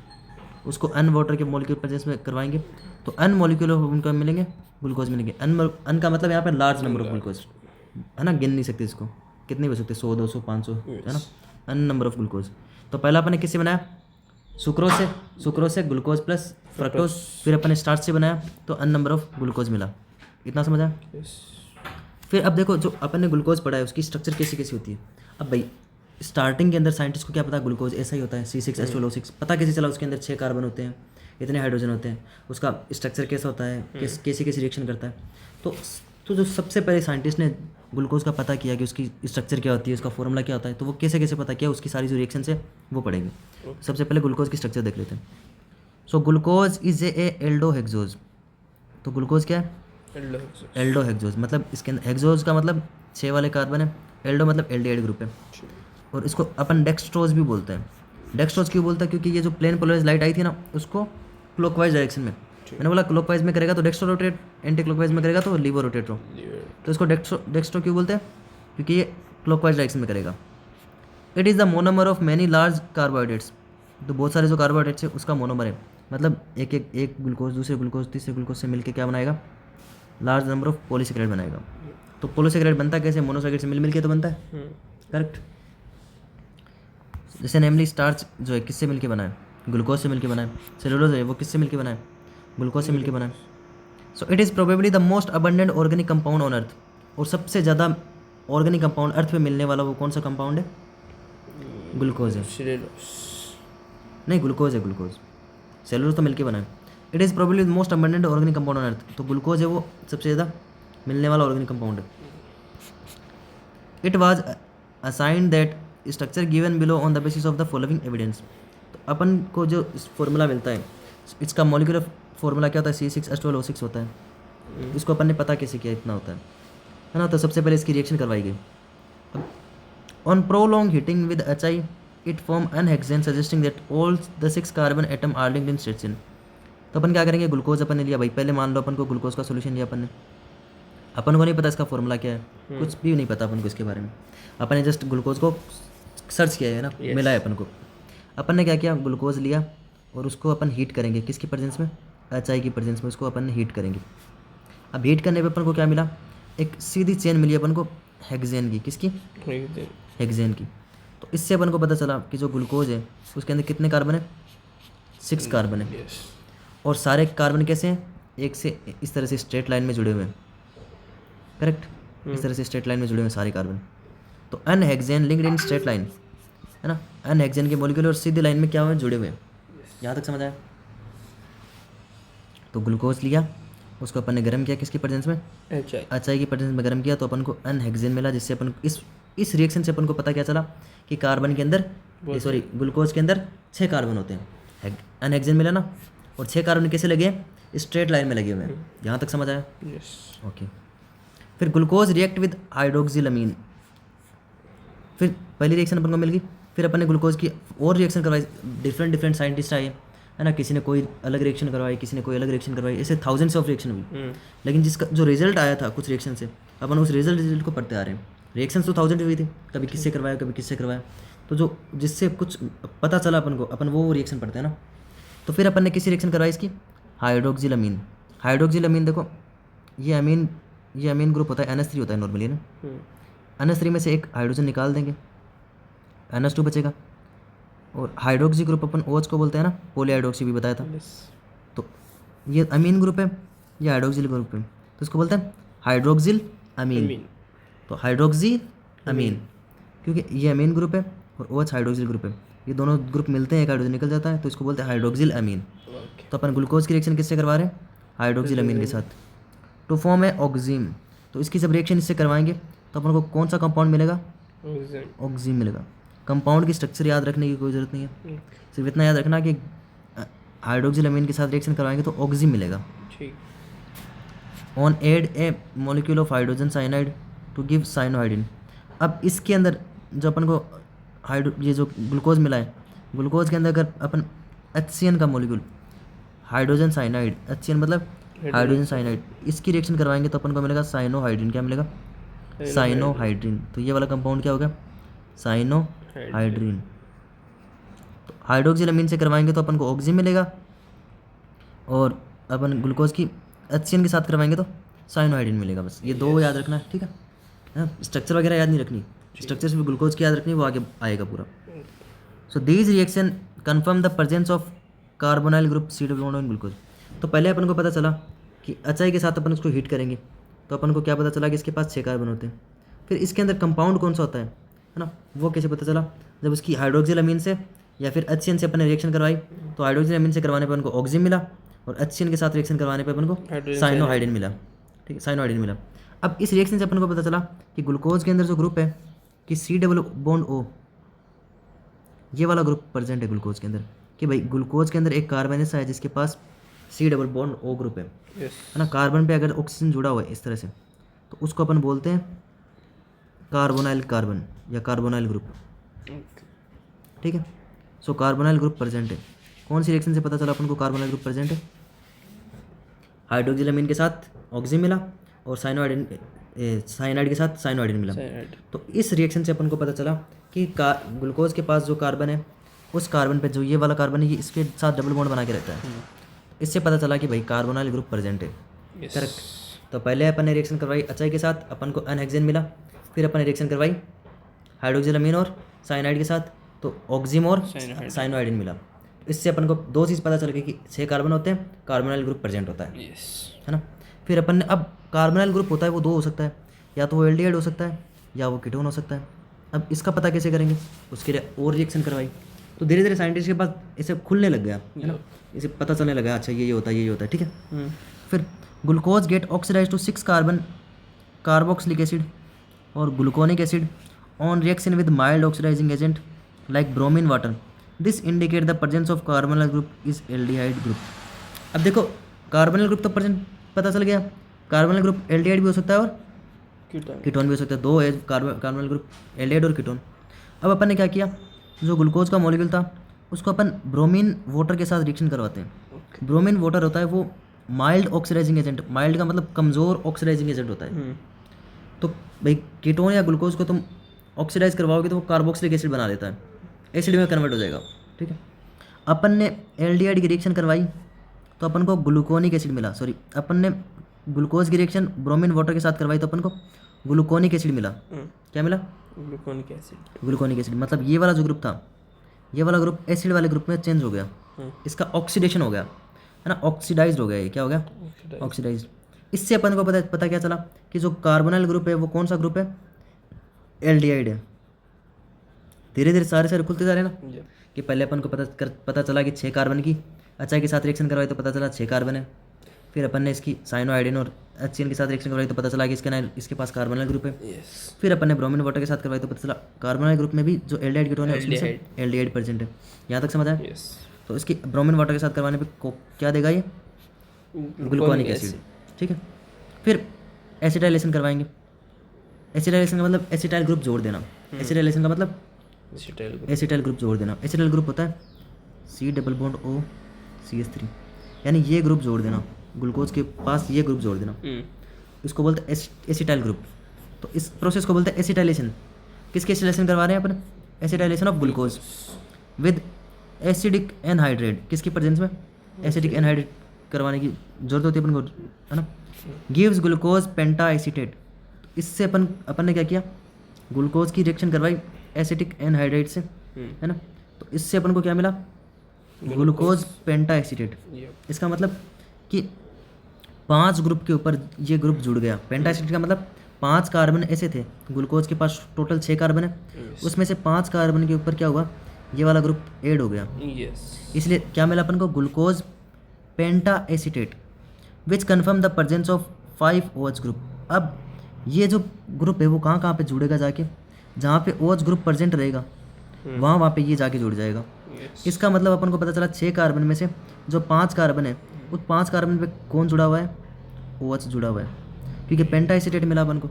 उसको अन वाटर के मॉलिक्यूल प्रेजेंस में करवाएंगे तो अन मॉलिक्यूल उनका मिलेंगे, ग्लूकोज मिलेंगे। अन का मतलब यहाँ पे लार्ज नंबर ऑफ ग्लूकोज, है ना, गिन नहीं सकते इसको, कितने भी हो सकते, 100 200 500, है ना, अन नंबर ऑफ ग्लूकोज। तो पहला अपन ने किससे बनाया? सुक्रोज से ग्लूकोज प्लस फ्रक्टोज। फिर अपन ने स्टार्च से बनाया तो अन नंबर ऑफ ग्लूकोज मिला। इतना समझ आया? फिर अब देखो जो अपन ने ग्लूकोज पढ़ा है उसकी स्ट्रक्चर कैसी कैसी होती है। अब भाई स्टार्टिंग के अंदर साइंटिस्ट को क्या पता ग्लूकोज ऐसा ही होता है, C6H12O6, पता कैसे चला? उसके अंदर 6 कार्बन होते हैं, इतने हाइड्रोजन होते हैं, उसका स्ट्रक्चर कैसा होता है, कैसे कैसे रिएक्शन करता है। तो जो सबसे पहले साइंटिस्ट ने ग्लूकोज का पता किया कि उसकी स्ट्रक्चर क्या होती है, उसका फॉर्मूला क्या होता है, तो वो कैसे कैसे पता किया, उसकी सारी जो रिएक्शन है वो पढ़ेंगे। सबसे पहले ग्लूकोज की स्ट्रक्चर देख लेते हैं। सो ग्लूकोज इज ए एल्डोहेक्सोज। तो ग्लूकोज क्या है? एल्डोहेक्सोज। मतलब इसके अंदर हेक्सोज का मतलब 6 वाले कार्बन है, एल्डो मतलब एल्डिहाइड ग्रुप है। और इसको अपन डेक्सट्रोज भी बोलते हैं। डेक्सट्रोज क्यों बोलता है? क्योंकि ये जो प्लेन पोलराइज लाइट आई थी ना, उसको क्लॉकवाइज डायरेक्शन में, मैंने बोला क्लॉकवाइज में करेगा तो डेक्स्ट्रो रोटेट, एंटी क्लॉकवाइज में करेगा तो लीवो रोटेट रो। तो इसको डेक्स्ट्रो क्यों बोलते हैं? क्योंकि ये क्लॉकवाइज डायरेक्शन में करेगा। It is the monomer of many large carbohydrates. तो बहुत सारे जो कार्बोहाइड्रेट्स है उसका मोनोमर है, मतलब एक ग्लूकोज दूसरे ग्लूकोज तीसरे ग्लूकोज से मिलकर क्या बनाएगा? लार्ज नंबर ऑफ पॉलीसेकेराइड बनाएगा। तो पॉलीसेकेराइड बनता कैसे? मोनोसेकेराइड से मिल के तो बनता है, करेक्ट। जैसे नेमली स्टार्च जो है किससे मिलके बना है? ग्लूकोज से मिलके बना है। सेलुलोज है वो किससे मिलके बना है? ग्लूकोज से मिलके बना है। So it is probably the most abundant organic compound on earth. और सबसे ज़्यादा ऑर्गेनिक कंपाउंड अर्थ पे मिलने वाला वो कौन सा कंपाउंड है? ग्लूकोज है। नहीं, ग्लूकोज है, ग्लूकोज। सेलुलोज तो मिलके बना है। It is probably the most abundant organic compound on earth. तो ग्लूकोज है वो सबसे ज़्यादा मिलने वाला ऑर्गेनिक कंपाउंड है। It was assigned that structure given below on the basis of the following evidence. तो अपन को जो फॉर्मूला मिलता है इसका मॉलिक्यूलर फॉर्मूला क्या होता है? C6H12O6 होता है। इसको अपन ने पता कैसे किया इतना होता है ना। तो सबसे पहले इसकी रिएक्शन करवाई गई। On prolong heating with HI it form n hexane suggesting that all the 6 carbon atom are linked in straight chain. तो अपन क्या करेंगे? ग्लूकोज अपन ने लिया भाई, पहले मान लो अपन को ग्लूकोज का सोल्यूशन लिया अपन ने, अपन को नहीं पता इसका फॉर्मूला क्या है, कुछ भी नहीं पता अपन को इसके बारे में। अपन ने जस्ट ग्लूकोज को सर्च किया है ना, मिला है अपन को। अपन ने क्या किया? ग्लूकोज लिया और उसको अपन हीट करेंगे, किसकी प्रेजेंस में? HI की प्रेजेंस में उसको अपन हीट करेंगे। अब हीट करने पे अपन को क्या मिला? एक सीधी चेन मिली अपन को हेक्सेन की। किसकी? हेक्सेन की। तो इससे अपन को पता चला कि जो ग्लूकोज है उसके अंदर कितने कार्बन है? 6 कार्बन है। और सारे कार्बन कैसे हैं? एक से इस तरह से स्ट्रेट लाइन में जुड़े हुए हैं, करेक्ट। इस तरह से स्ट्रेट लाइन में जुड़े हुए हैं सारे कार्बन। तो n hexane linked in straight line, है ना। अन हेक्सेन के मॉलिक्यूल और सीधी लाइन में क्या हुए? जुड़े हुए हैं। यहाँ तक समझ आया? तो ग्लूकोज लिया, उसको अपन ने गर्म किया, किसकी प्रेजेंस में? HI की प्रेजेंस में गर्म किया, तो अपन को अन हेक्सेन मिला, जिससे अपन इस रिएक्शन से अपन को पता क्या चला कि कार्बन के अंदर ग्लूकोज के अंदर 6 कार्बन होते हैं। अन हेक्सेन मिला ना, और 6 कार्बन कैसे लगे? स्ट्रेट लाइन में लगे हुए हैं। यहाँ तक समझ आया? ओके। फिर ग्लूकोज रिएक्ट विद हाइड्रोक्सिलमीन। फिर पहली रिएक्शन अपन को मिल गई फिर अपन ने ग्लूकोज की और रिएक्शन करवाई, डिफरेंट साइंटिस्ट आए, है ना, किसी ने कोई अलग रिएक्शन करवाई, किसी ने कोई अलग रिएक्शन करवाई, ऐसे थाउजेंड्स ऑफ रिएक्शन हुई। लेकिन जिसका जो रिजल्ट आया था कुछ रिएक्शन से, अपन उस रिजल्ट को पढ़ते आ रहे हैं। रिएक्शन तो 1000 हुई थी, कभी किससे करवाया कभी किससे करवाया, तो जो जिससे कुछ पता चला अपन को, अपन वो रिएक्शन पढ़ते हैं ना। तो फिर अपन ने किसी रिएक्शन करवाई इसकी, हाइड्रोक्सिल अमीन देखो ये अमीन ग्रुप होता है, NH3 होता है नॉर्मली ना। NH3 में से एक हाइड्रोजन निकाल देंगे, NH2 बचेगा। और हाइड्रोक्सी ग्रुप अपन OH को बोलते हैं ना, पॉलीहाइड्रोक्सी भी बताया था। तो ये अमीन ग्रुप है, ये हाइड्रोक्सिल ग्रुप है, तो इसको बोलते हैं हाइड्रोक्सिल अमीन। तो हाइड्रोक्सी अमीन, क्योंकि ये अमीन ग्रुप है और OH हाइड्रोक्सिल ग्रुप है, ये दोनों ग्रुप मिलते हैं, एक हाइड्रोजन निकल जाता है, तो इसको बोलते हैं हाइड्रोक्सिल अमीन। तो अपन ग्लूकोज की रिएक्शन किससे करवा रहे हैं, हाइड्रोक्सिल अमीन के साथ, टू फॉर्म है ऑक्सीम। तो इसकी जब रिएक्शन इससे करवाएंगे तो अपन को कौन सा कंपाउंड मिलेगा, ऑक्सीम मिलेगा। कंपाउंड की स्ट्रक्चर याद रखने की कोई ज़रूरत नहीं है, सिर्फ इतना याद रखना कि हाइड्रोक्सिल अमीन के साथ रिएक्शन करवाएंगे तो ऑक्सीम मिलेगा। On add a molecule of hydrogen cyanide to give cyanohydrin. अब इसके अंदर जो अपन को ये जो ग्लूकोज मिला है, ग्लूकोज के अंदर अगर अपन HCN का मॉलिक्यूल, हाइड्रोजन साइनाइड, HCN मतलब हाइड्रोजन साइनाइड, इसकी रिएक्शन करवाएंगे तो अपन को मिलेगा साइनोहाइड्रिन। क्या मिलेगा, साइनोहाइड्रिन। तो ये वाला कंपाउंड क्या होगा, साइनोहाइड्रिन। तो हाइड्रोक्सिल अमीन से करवाएंगे तो अपन को ऑक्सीजन मिलेगा, और अपन ग्लूकोज की HCN के साथ करवाएंगे तो साइनोहाइड्रिन मिलेगा। बस ये दो याद रखना है, ठीक है। स्ट्रक्चर वगैरह याद नहीं रखनी, स्ट्रक्चर सिर्फ ग्लूकोज की याद रखनी, वो आगे आएगा पूरा। So these reaction confirm the presence of carbonyl group C double bond on glucose. तो पहले अपन को पता चला कि HI के साथ अपन उसको हीट करेंगे तो अपन को क्या पता चला कि इसके पास 6 कार्बन होते हैं। फिर इसके अंदर कंपाउंड कौन सा होता है ना, वो कैसे पता चला, जब उसकी हाइड्रोक्सिल अमीन से या फिर HCN से अपन ने रिएक्शन करवाई, तो हाइड्रोक्सिल अमीन से करवाने पर अपन को ऑक्सीजन मिला, और HCN के साथ रिएक्शन करवाने पर अपन को साइनोहाइड्रिन मिला, ठीक है, साइनोहाइड्रिन मिला। अब इस रिएक्शन से अपन को पता चला कि ग्लूकोज के अंदर जो ग्रुप है कि C डबल बॉन्ड O, ये वाला ग्रुप प्रेजेंट है ग्लूकोज के अंदर, कि भाई ग्लूकोज के अंदर एक कार्बन ऐसा है जिसके पास C double bond O group है, है ना। कार्बन पे अगर ऑक्सीजन जुड़ा हुआ है इस तरह से, तो उसको अपन बोलते हैं कार्बोनाइल कार्बन या कार्बोनाइल ग्रुप, ठीक है। सो कार्बोनाइल ग्रुप प्रेजेंट है। कौन सी रिएक्शन से पता चला अपन को कार्बोनाइल ग्रुप प्रेजेंट है, हाइड्रोक्सिल अमीन के साथ ऑक्सीजन मिला और साइनाइड के साथ साइनोहाइड्रिन मिला। तो इस रिएक्शन से अपन को पता चला कि ग्लूकोज के पास जो कार्बन है, उस कार्बन पे जो ये वाला कार्बन है, ये इसके साथ डबल बॉन्ड बना के रहता है। इससे पता चला कि भाई कार्बोनाइल ग्रुप प्रेजेंट है, करेक्ट। तो पहले अपन ने रिएक्शन करवाई HI के साथ, अपन को अनहेक्सेन मिला। फिर अपन ने रिएक्शन करवाई हाइड्रोक्सिल अमीन और साइनाइड के साथ, तो ऑक्सीजन और साइनोहाइड्रिन मिला। इससे अपन को दो चीज़ पता चल गई कि 6 कार्बन होते हैं, कार्बोनाइल ग्रुप प्रेजेंट होता है, है ना। फिर अपन ने, अब कार्बोनाइल ग्रुप होता है वो दो हो सकता है, या तो वो एल्डिहाइड हो सकता है या वो कीटोन हो सकता है। अब इसका पता कैसे करेंगे, उसके लिए और रिएक्शन करवाई, तो धीरे धीरे साइंटिस्ट के पास इसे खुलने लग गया, है ना, इसे पता चलने लगा, अच्छा ये होता है, ये होता है, ठीक है। फिर glucose get oxidise to 6 carbon carboxylic acid or gluconic acid on reaction with mild oxidising agent like bromine water. This indicate the presence of carbonyl group is aldehyde group. अब देखो कार्बोनाइल ग्रुप तो present पता चल गया, carbonyl group aldehyde भी हो सकता है और कीटोन भी हो सकता है, दो है कार्बोनाइल ग्रुप, एल्डिहाइड और कीटोन। अब अपन ने क्या किया, जो ग्लूकोज का मॉलिक्यूल था उसको अपन ब्रोमीन वाटर के साथ रिएक्शन करवाते हैं। ब्रोमीन वाटर होता है वो माइल्ड ऑक्सीडाइजिंग एजेंट, माइल्ड का मतलब कमज़ोर ऑक्सीडाइजिंग एजेंट होता है। तो भाई कीटोन या ग्लूकोज को तुम ऑक्सीडाइज करवाओगे तो वो कार्बोक्सिलिक एसिड बना देता है, एसिड में कन्वर्ट हो जाएगा, ठीक है। अपन ने एल्डिहाइड की रिएक्शन करवाई तो अपन को ग्लूकोनिक एसिड मिला, सॉरी अपन ने ग्लूकोज की रिएक्शन ब्रोमीन वाटर के साथ करवाई तो अपन को ग्लूकोनिक एसिड मिला। क्या मिला, ग्लूकोनिक एसिड। मतलब ये वाला जो ग्रुप था, ये वाला ग्रुप एसिड वाले ग्रुप में चेंज हो गया, इसका ऑक्सीडेशन हो गया, है ना, ऑक्सीडाइज्ड हो गया, ये क्या हो गया, ऑक्सीडाइज्ड। इससे अपन को पता क्या चला कि जो कार्बोनाइल ग्रुप है वो कौन सा ग्रुप है, एल्डिहाइड है। धीरे धीरे सारे खुलते जा रहे हैं ना, कि पहले अपन को पता चला कि 6 कार्बन की HI के साथ रिएक्शन करवाई तो पता चला 6 कार्बन है। फिर अपन ने इसकी साइनोहाइड्रिन और HCN के साथ रिएक्शन करवाई तो पता चला कि इसके पास कार्बोनाइल ग्रुप है। फिर अपन ने ब्रोमीन वाटर के साथ करवाई तो पता चला कार्बोनाइल ग्रुप में भी जो एल्डिहाइड कीटोन है उसमें से एल्डिहाइड प्रेजेंट है। यहाँ तक समझ आया। तो इसकी ब्रोमीन वाटर के साथ करवाने पे क्या देगा, ये ग्लूकोनिक एसिड, ठीक है। फिर एसिटाइलेशन करवाएंगे। एसिटाइलेशन का मतलब एसिटाइल ग्रुप जोड़ देना, एसिटाइलेशन का मतलब एसिटाइल ग्रुप। एसिटाइल ग्रुप जोड़ देना। एसिटाइल ग्रुप होता है C+O यानी ये ग्रुप जोड़ देना, ग्लूकोज के पास ये ग्रुप जोड़ देना, इसको बोलते हैं एसिटाइल ग्रुप। तो इस प्रोसेस को बोलते हैं एसिटाइलेशन। किसके एसिटाइलेशन करवा रहे हैं अपन? Acetylation of glucose with acidic anhydride. किसकी प्रेजेंस में? एसिडिक एनहाइड्रेट करवाने की जरूरत होती है अपन को, है ना। Gives glucose penta acetate. इससे अपन ने क्या किया? ग्लूकोज की रिएक्शन करवाई एसिटिक एनहाइड्रेट से, है ना। तो इससे अपन को क्या मिला? Glucose penta acetate. इसका मतलब कि 5 ग्रुप के ऊपर ये ग्रुप जुड़ गया। पेंटा एसीटेट का मतलब 5 कार्बन ऐसे थे, ग्लूकोज के पास टोटल 6 कार्बन है, उसमें से 5 कार्बन के ऊपर क्या हुआ? ये वाला ग्रुप ऐड हो गया। इसलिए क्या मिला अपन को? Glucose penta acetate which confirm the presence of 5 OH group. अब ये जो ग्रुप है वो कहाँ पे जुड़ेगा जाके? जहाँ पे OH ग्रुप प्रेजेंट रहेगा वहाँ पे ये जाके जुड़ जाएगा। इसका मतलब अपन को पता चला 6 कार्बन में से जो 5 कार्बन है, उस 5 कार्बन पे कौन जुड़ा हुआ है? OH जुड़ा हुआ है, क्योंकि पेंटा एसीटेट मिला अपन को।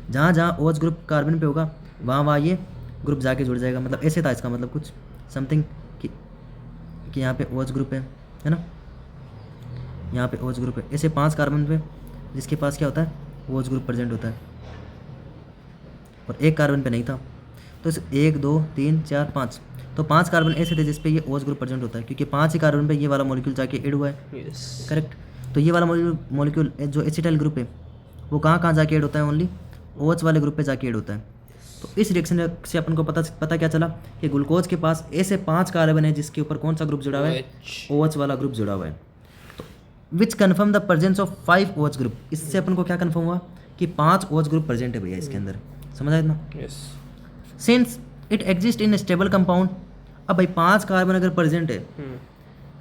जहाँ जहाँ OH ग्रुप कार्बन पे होगा वहाँ ये ग्रुप जाके जुड़ जाएगा। मतलब ऐसे था इसका मतलब कुछ समथिंग कि यहाँ पे OH ग्रुप है ना, यहाँ पे OH ग्रुप है। ऐसे 5 कार्बन पे जिसके पास क्या होता है? OH ग्रुप प्रेजेंट होता है, और 1 कार्बन पे नहीं था। तो इस 1 2 3 4 5 तो 5 कार्बन ऐसे थे जिस पे ये OH ग्रुप प्रेजेंट होता है, क्योंकि 5 ही कार्बन पे ये वाला मॉलिक्यूल जाके ऐड हुआ है। करेक्ट। तो ये वाला मॉलिक्यूल जो एसिटाइल ग्रुप है वो कहाँ जाके ऐड होता है? ओनली OH वाले ग्रुप पे जाके ऐड होता है। तो इस रिएक्शन से अपन को पता क्या चला कि ग्लूकोज के पास ऐसे 5 कार्बन है जिसके ऊपर कौन सा ग्रुप जुड़ा हुआ है? OH वाला ग्रुप जुड़ा हुआ है। तो which confirm the presence of 5 OH group. इससे अपन को क्या कन्फर्म हुआ कि 5 OH ग्रुप प्रेजेंट है भैया इसके अंदर। समझ आया इतना? Since it exist in stable compound. अब भाई 5 कार्बन अगर प्रेजेंट है,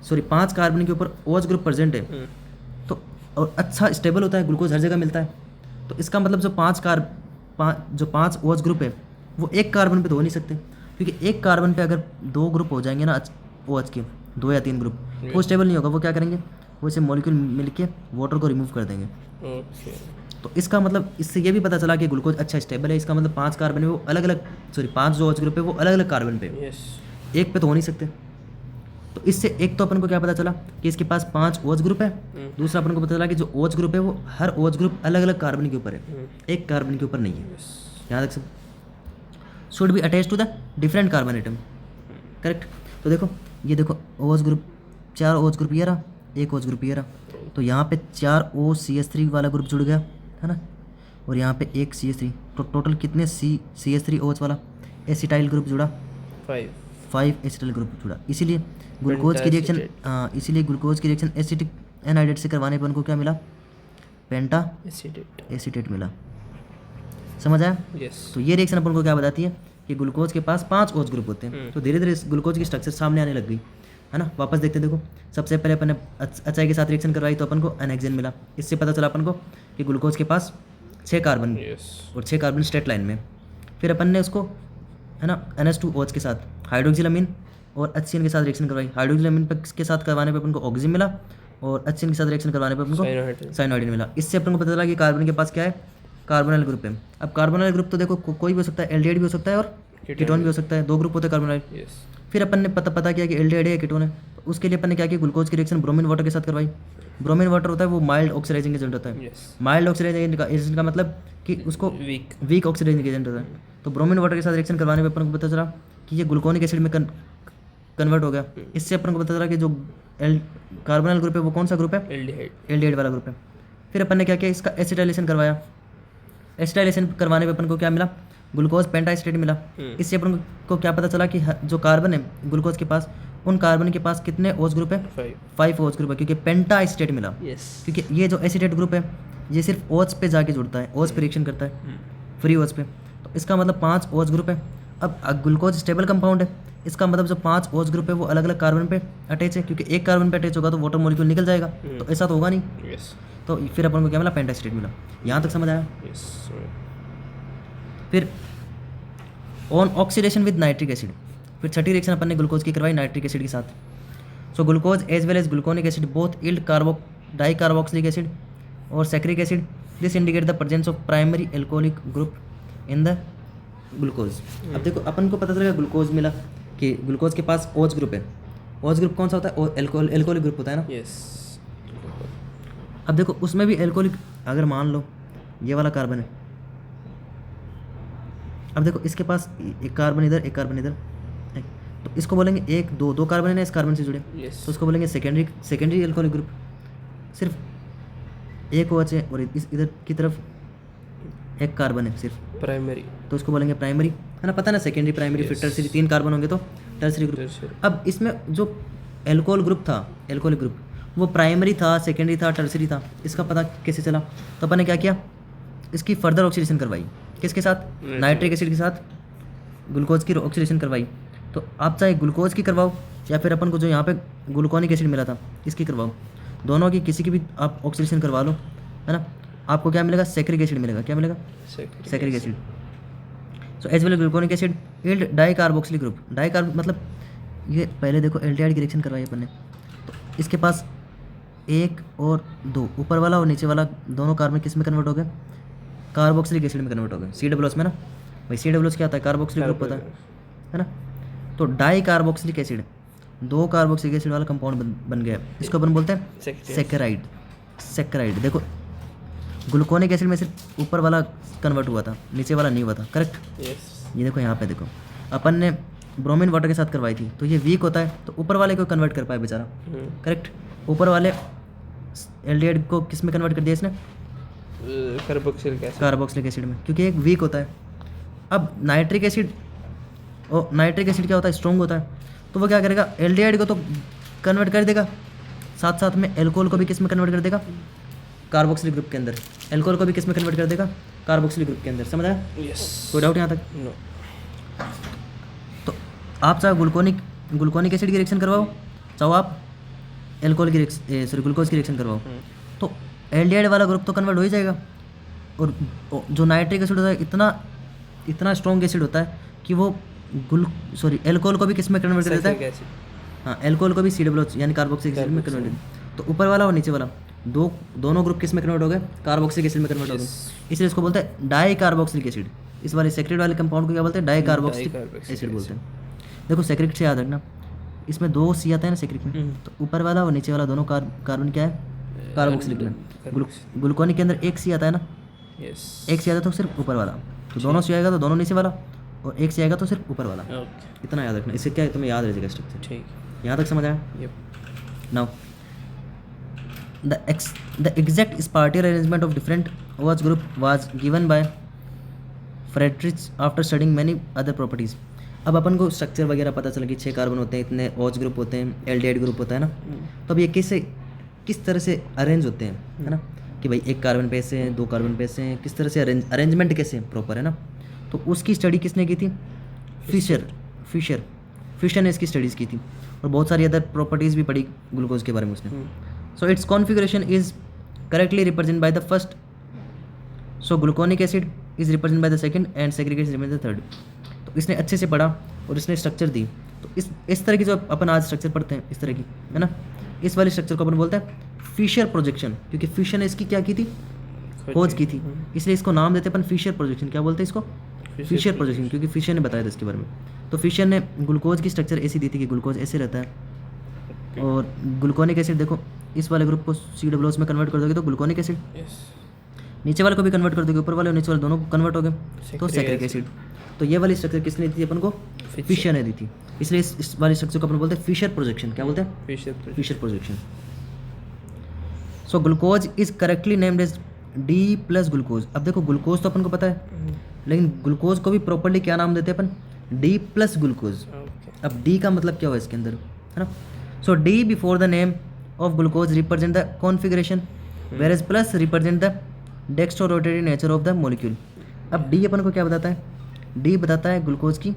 सॉरी 5 कार्बन के ऊपर OH ग्रुप प्रेजेंट है, तो और अच्छा स्टेबल होता है, ग्लूकोज हर जगह मिलता है। तो इसका मतलब जो 5 OH ग्रुप है वो 1 कार्बन पे तो हो नहीं सकते, क्योंकि 1 कार्बन पे अगर 2 ग्रुप हो जाएंगे ना OH के, 2 या 3 ग्रुप, वो स्टेबल नहीं होगा। वो क्या करेंगे? वो इसे मॉलिक्यूल मिलके वाटर को रिमूव कर देंगे। तो इसका मतलब इससे ये भी पता चला कि ग्लूकोज अच्छा स्टेबल है। इसका मतलब 5 कार्बन है वो अलग अलग, सॉरी 5 जो OH ग्रुप है वो अलग अलग कार्बन पे, एक पे तो हो नहीं सकते। तो इससे एक तो अपन को क्या पता चला कि इसके पास 5 OH ग्रुप है, दूसरा अपन को पता चला कि जो OH ग्रुप है वो हर OH ग्रुप अलग अलग कार्बन के ऊपर है, एक कार्बन के ऊपर नहीं है। याद रख सकते। Should be attach to the different carbon atom. Correct. तो देखो ये देखो OH ग्रुप, 4 OH ग्रुप ये रहा, 1 OH ग्रुप ये रहा। तो यहाँ पे 4 OCH3 वाला ग्रुप जुड़ गया, है ना, और यहाँ पे 1 CH3। तो टोटल कितने CH3 OH वाला एसिटाइल ग्रुप जुड़ा? 5 एसिटाइल ग्रुप जुड़ा। इसीलिए ग्लूकोज की रिएक्शन एसिटिक एनहाइड्रेट से करवाने पर उनको क्या मिला? पेंटा एसीटेट मिला। समझ आया? तो ये रिएक्शन अपन को क्या बताती है कि ग्लूकोज के पास 5 OH ग्रुप होते हैं। तो धीरे धीरे ग्लूकोज की स्ट्रक्चर सामने आने लग गई, है ना। वापस देखते देखो, सबसे पहले अपन ने एचआई के साथ रिएक्शन करवाई तो अपन को एनहेक्सेन मिला। इससे पता चला अपन को कि ग्लूकोज के पास 6 कार्बन और 6 कार्बन स्ट्रेट लाइन में। फिर अपन ने उसको, है ना, NH2OH के साथ हाइड्रोक्सिलामीन और HCN के साथ रिएक्शन करवाई। हाइड्रोक्सिलामीन के साथ करवाने पे अपन को ऑक्सीजन मिला, और HCN के साथ रिएक्शन करवाने पे अपन को साइनोइडिन मिला। इससे अपन को पता चला कि कार्बन के पास क्या है? कार्बोनाइल ग्रुप है। अब कार्बोनाइल ग्रुप तो देखो कोई भी हो सकता है, एल्डिहाइड भी हो सकता है और कीटोन भी हो सकता है, 2 ग्रुप होते हैं कार्बोनाइल। फिर अपन ने पता किया कि एल्डिहाइड है या कीटोन है। तो उसके लिए अपन ने क्या किया? ग्लूकोज की रिएक्शन ब्रोमीन वाटर के साथ करवाई। ब्रोमीन वाटर होता है वो माइल्ड ऑक्सीडाइजिंग एजेंट होता है। माइल्ड ऑक्सीडाइजिंग एजेंट का मतलब कि उसको वीक ऑक्सीडाइजिंग एजेंट होता है। तो ब्रोमीन वाटर के साथ रिएक्शन करवाने में अपन को पता चला कि ये ग्लूकोनिक एसिड में कन्वर्ट हो गया। इससे अपन को पता चला कि जो कार्बोनाइल ग्रुप है वो कौन सा ग्रुप है? एल्डिहाइड वाला ग्रुप है। फिर अपन ने क्या किया? इसका एसिटाइलेशन करवाया। एसिटाइलेशन करवाने पे अपन को क्या मिला? ग्लूकोज पेंटाएसिटेट मिला। इससे अपन को क्या पता चला कि जो कार्बन है ग्लूकोज के पास, उन कार्बन के पास कितने OH ग्रुप है? 5 OH ग्रुप है, क्योंकि पेंटाएसिटेट मिला। क्योंकि ये जो एसिटेट ग्रुप है ये सिर्फ OH पे जाके जुड़ता है, OH पे रिएक्शन करता है, फ्री OH पे। तो इसका मतलब 5 OH ग्रुप है। अब ग्लूकोज स्टेबल कंपाउंड है, इसका मतलब जो 5 OH ग्रुप है वो अलग अलग कार्बन पे अटैच है, क्योंकि एक कार्बन पे अटैच होगा तो वाटर मॉलिक्यूल निकल जाएगा, तो ऐसा तो होगा नहीं। तो फिर अपन को क्या मिला? पेंटाएसिटेट मिला। यहाँ तक समझ आया? फिर on oxidation with nitric acid, फिर छठी रिएक्शन अपन ने ग्लूकोज की करवाई नाइट्रिक एसिड के साथ। So glucose as well as gluconic acid both yield dicarboxylic acid or saccharic acid. This indicate the presence of primary alcoholic group in the glucose. अब देखो अपन को पता चलेगा ग्लूकोज मिला कि ग्लूकोज के पास OH ग्रुप है। OH ग्रुप कौन सा होता है? एल्कोहलिक ग्रुप होता है ना। यस। अब देखो उसमें भी एल्कोहलिक, अगर मान लो ये वाला कार्बन है, अब देखो इसके पास एक कार्बन इधर, एक कार्बन इधर है, तो इसको बोलेंगे एक दो कार्बन है ना इस कार्बन से जुड़े, यस। तो उसको बोलेंगे सेकेंडरी एल्कोहलिक ग्रुप। सिर्फ एक OH है और इधर की तरफ एक कार्बन है सिर्फ, प्राइमरी। तो उसको बोलेंगे प्राइमरी, है ना। पता ना सेकेंडरी, प्राइमरी, फिर Yes. टर्सरी, 3 कार्बन होंगे तो टर्सरी ग्रुप। Tertiary. अब इसमें जो एल्कोहल ग्रुप था, एल्कोहलिक ग्रुप, वो प्राइमरी था, सेकेंडरी था, टर्सरी था, इसका पता कैसे चला? तो अपन ने क्या किया, इसकी फर्दर ऑक्सीडेशन करवाई, किसके साथ? नाइट्रिक एसिड के साथ ग्लूकोज की ऑक्सीडेशन करवाई। तो आप चाहे ग्लूकोज की करवाओ या फिर अपन को जो यहाँ पे ग्लूकोनिक एसिड मिला था इसकी करवाओ, दोनों की किसी की भी आप ऑक्सीडेशन करवा लो, है ना, आपको क्या मिलेगा? सैकरिक एसिड मिलेगा। क्या मिलेगा? Saccharic acid. So as well gluconic acid yield dicarboxylic group. Di carb मतलब ये पहले देखो एल्डिहाइड की रिएक्शन करवाई अपन ने, तो इसके पास 1 और 2, ऊपर वाला और नीचे वाला दोनों कार्बन किस में कन्वर्ट हो गए? कार्बोक्सिलिक एसिड में कन्वर्ट हो गए। COOH में ना भाई, COOH क्या आता है? कार्बोक्सिलिक ग्रुप होता है ना। तो di carboxylic acid, 2 carboxylic acid वाला कंपाउंड बन गया, इसको अपन बोलते हैं सैकराइड। सैकराइड। देखो ग्लूकोनिक एसिड में सिर्फ ऊपर वाला कन्वर्ट हुआ था, नीचे वाला नहीं हुआ था, करेक्ट। यस। ये देखो यहाँ पे देखो, अपन ने ब्रोमीन वाटर के साथ करवाई थी, तो ये वीक होता है, तो ऊपर वाले को कन्वर्ट कर पाए बेचारा, करेक्ट। ऊपर वाले एल्डिहाइड को किस में कन्वर्ट कर दिया इसने? कार्बोक्सिलिक एसिड में, क्योंकि एक वीक होता है। अब नाइट्रिक एसिड, और नाइट्रिक एसिड क्या होता है? स्ट्रॉन्ग होता है, तो वो क्या करेगा? एल्डिहाइड को तो कन्वर्ट कर देगा, साथ साथ में एल्कोहल को भी किस में कन्वर्ट कर देगा? कार्बोक्सिलिक ग्रुप के अंदर। एल्कोहल को भी किस में कन्वर्ट कर देगा? कार्बोक्सिलिक ग्रुप के अंदर। समझ आया? यस। कोई डाउट यहाँ तक? नो। तो आप चाहे ग्लूकोनिक एसिड की रिएक्शन करवाओ, चाहो आप एल्कोहल की ग्लूकोज की रिएक्शन करवाओ, तो एल्डिहाइड वाला ग्रुप तो कन्वर्ट हो ही जाएगा। और जो नाइट्रिक एसिड होता है इतना स्ट्रॉन्ग एसिड होता है कि वो एल्कोहल को भी किस में कन्वर्ट कर देता है? हाँ, एल्कोहल को भी COOH यानी कार्बोक्सिलिक एसिड में कन्वर्ट कर देता है। तो ऊपर वाला और नीचे वाला दोनों ग्रुप किस में कन्वर्ट हो गए? कार्बोक्सिलिक एसिड में कन्वर्ट हो गए। इसलिए इसको बोलते हैं डाई कार्बोक्सिलिक एसिड। इस वाले सैकराइड वाले कंपाउंड को क्या बोलते हैं? डाई कार्बोक्सिलिक एसिड बोलते हैं। देखो सैकरिक से याद रखना, इसमें 2 C आता है ना सैकरिक में, तो ऊपर वाला और नीचे वाला दोनों कार्बन क्या है? कार्बोक्सिलिक में। ग्लूकोनिक के अंदर 1 C आता है ना, यस। 1 C आता तो सिर्फ ऊपर वाला, तो दोनों C आएगा तो दोनों नीचे वाला, और 1 C आएगा तो सिर्फ ऊपर वाला। ओके। इतना याद रखना, इससे क्या है तुम्हें याद रह जाएगा स्ट्रक्चर। ठीक। यहाँ तक समझ आया? Yup. Now the exact spatial arrangement of different OH group was given by Friedrich after studying many other properties. अब अपन को स्ट्रक्चर वगैरह पता चला कि 6 कार्बन होते हैं, इतने OH ग्रुप होते हैं, एल्डिहाइड ग्रुप होता है ना, तो अब ये किस तरह से अरेंज होते हैं, है ना, कि भाई 1 कार्बन पे ऐसे हैं, 2 कार्बन पे ऐसे हैं, किस तरह से अरेंजमेंट कैसे प्रॉपर है ना, तो उसकी स्टडी किसने की थी? फिशर ने इसकी स्टडीज़ की थी, और बहुत सारी अदर प्रॉपर्टीज़ भी पढ़ी ग्लूकोज के बारे में उसने। So its configuration is correctly represented by the first. So gluconic acid is represented by the second and saccharic acid represented by the third. तो इसने अच्छे से पढ़ा और इसने स्ट्रक्चर दी। तो इस तरह की जो अपन आज स्ट्रक्चर पढ़ते हैं, इस तरह की, है ना, इस वाले स्ट्रक्चर को अपन बोलते हैं फिशर प्रोजेक्शन, क्योंकि फिशर ने इसकी क्या की थी? खोज की थी, इसलिए इसको नाम देते हैं अपन फिशर प्रोजेक्शन। क्या बोलते हैं इसको? फिशर प्रोजेक्शन, क्योंकि फिशर ने बताया था इसके बारे में। तो फिशर ने ग्लूकोज की स्ट्रक्चर ऐसी दी थी कि ग्लूकोज ऐसे रहता है, और ग्लूकोनिक एसिड देखो इस वाले ग्रुप को COOH में कन्वर्ट कर दोगे तो ग्लूकोनिक एसिड, नीचे वाले को भी कन्वर्ट कर दोगे, ऊपर वाले और नीचे वाले दोनों को कन्वर्ट हो गए तो सैकरिक एसिड। तो ये वाली स्ट्रक्चर किसने दी थी अपन को? फिशर ने दी थी, इसलिए इस वाली स्ट्रक्चर को अपन बोलते हैं फिशर प्रोजेक्शन। क्या बोलते हैं? Fischer projection. So glucose is correctly named as D+ glucose. अब देखो ग्लूकोज तो अपन को पता है, लेकिन ग्लूकोज को भी प्रॉपर्ली क्या नाम देते हैं अपन? D+ glucose. अब D का मतलब क्या हुआ इसके अंदर, है ना। सो D before the name of glucose represent the configuration, whereas plus represent the dextrorotatory nature of the molecule. अब D अपन को क्या बताता है? D बताता है ग्लूकोज की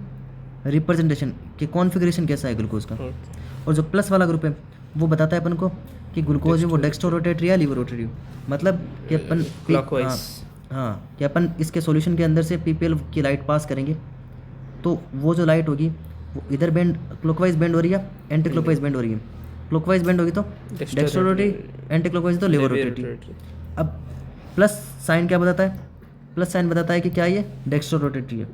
रिप्रेजेंटेशन कि कॉन्फ़िगरेशन कैसा है ग्लूकोज का, और जो प्लस वाला ग्रुप है वो बताता है अपन को कि ग्लूकोज है वो डेक्स्ट्रोरोटेटरी या लीवरोटेटरी, मतलब कि अपन हाँ कि अपन इसके सॉल्यूशन के अंदर से PPL की लाइट पास करेंगे, तो वो जो लाइट होगी वो इधर बेंड क्लॉकवाइज बेंड हो रही है, एंटी क्लॉकवाइज बेंड हो रही है। क्लॉकवाइज बेंड होगी तो डेक्स्ट्रोरोटरी, एंटी क्लॉकवाइज तो लेवर रोटेटरी। अब प्लस साइन क्या बताता है? प्लस साइन बताता है कि क्या ये डेक्स्ट्रोरोटेटरी है।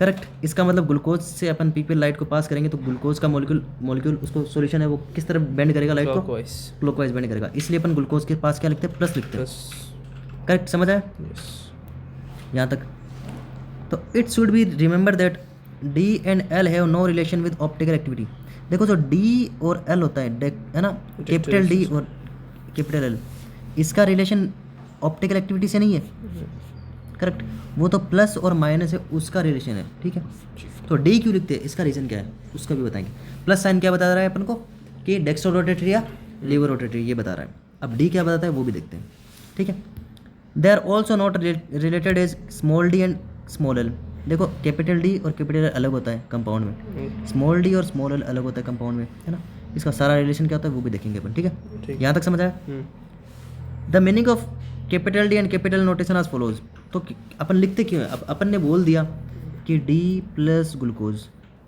करेक्ट। इसका मतलब ग्लूकोज से अपन पीपीएल लाइट को पास करेंगे तो ग्लूकोज का मॉलिक्यूल उसको सॉल्यूशन है वो किस तरफ बेंड करेगा लाइट को? क्लॉकवाइज। क्लॉकवाइज बेंड करेगा, इसलिए अपन ग्लूकोज के पास क्या लिखते हैं? प्लस लिखते हैं। प्लस। करेक्ट, समझ आया यस। यहाँ तक? तो it should be remember that D and L have no relation with optical activity. देखो जो डी और एल होता है ना, कैपिटल डी और कैपिटल एल, इसका रिलेशन ऑप्टिकल एक्टिविटी से नहीं है। करेक्ट, वो तो प्लस और माइनस है, उसका रिलेशन है। ठीक है, तो डी क्यों लिखते हैं, इसका रीज़न क्या है उसका भी बताएंगे। प्लस साइन क्या बता रहा है अपन को कि डेक्स्ट्रो रोटेटरी या लीवर रोटेटरी, ये बता रहा है। अब डी क्या बताता है वो भी देखते हैं। ठीक है, they are also not related as small d and small l. देखो कैपिटल डी और कैपिटल एल अलग होता है कंपाउंड में, स्मॉल डी और स्मॉल एल अलग होता है कंपाउंड में, है ना। इसका सारा रिलेशन क्या होता है वो भी देखेंगे अपन। ठीक है, यहाँ तक समझ आया? The meaning of capital D and capital notation आज फॉलोज। तो अपन लिखते क्यों है? अब अपन ने बोल दिया कि डी प्लस ग्लूकोज।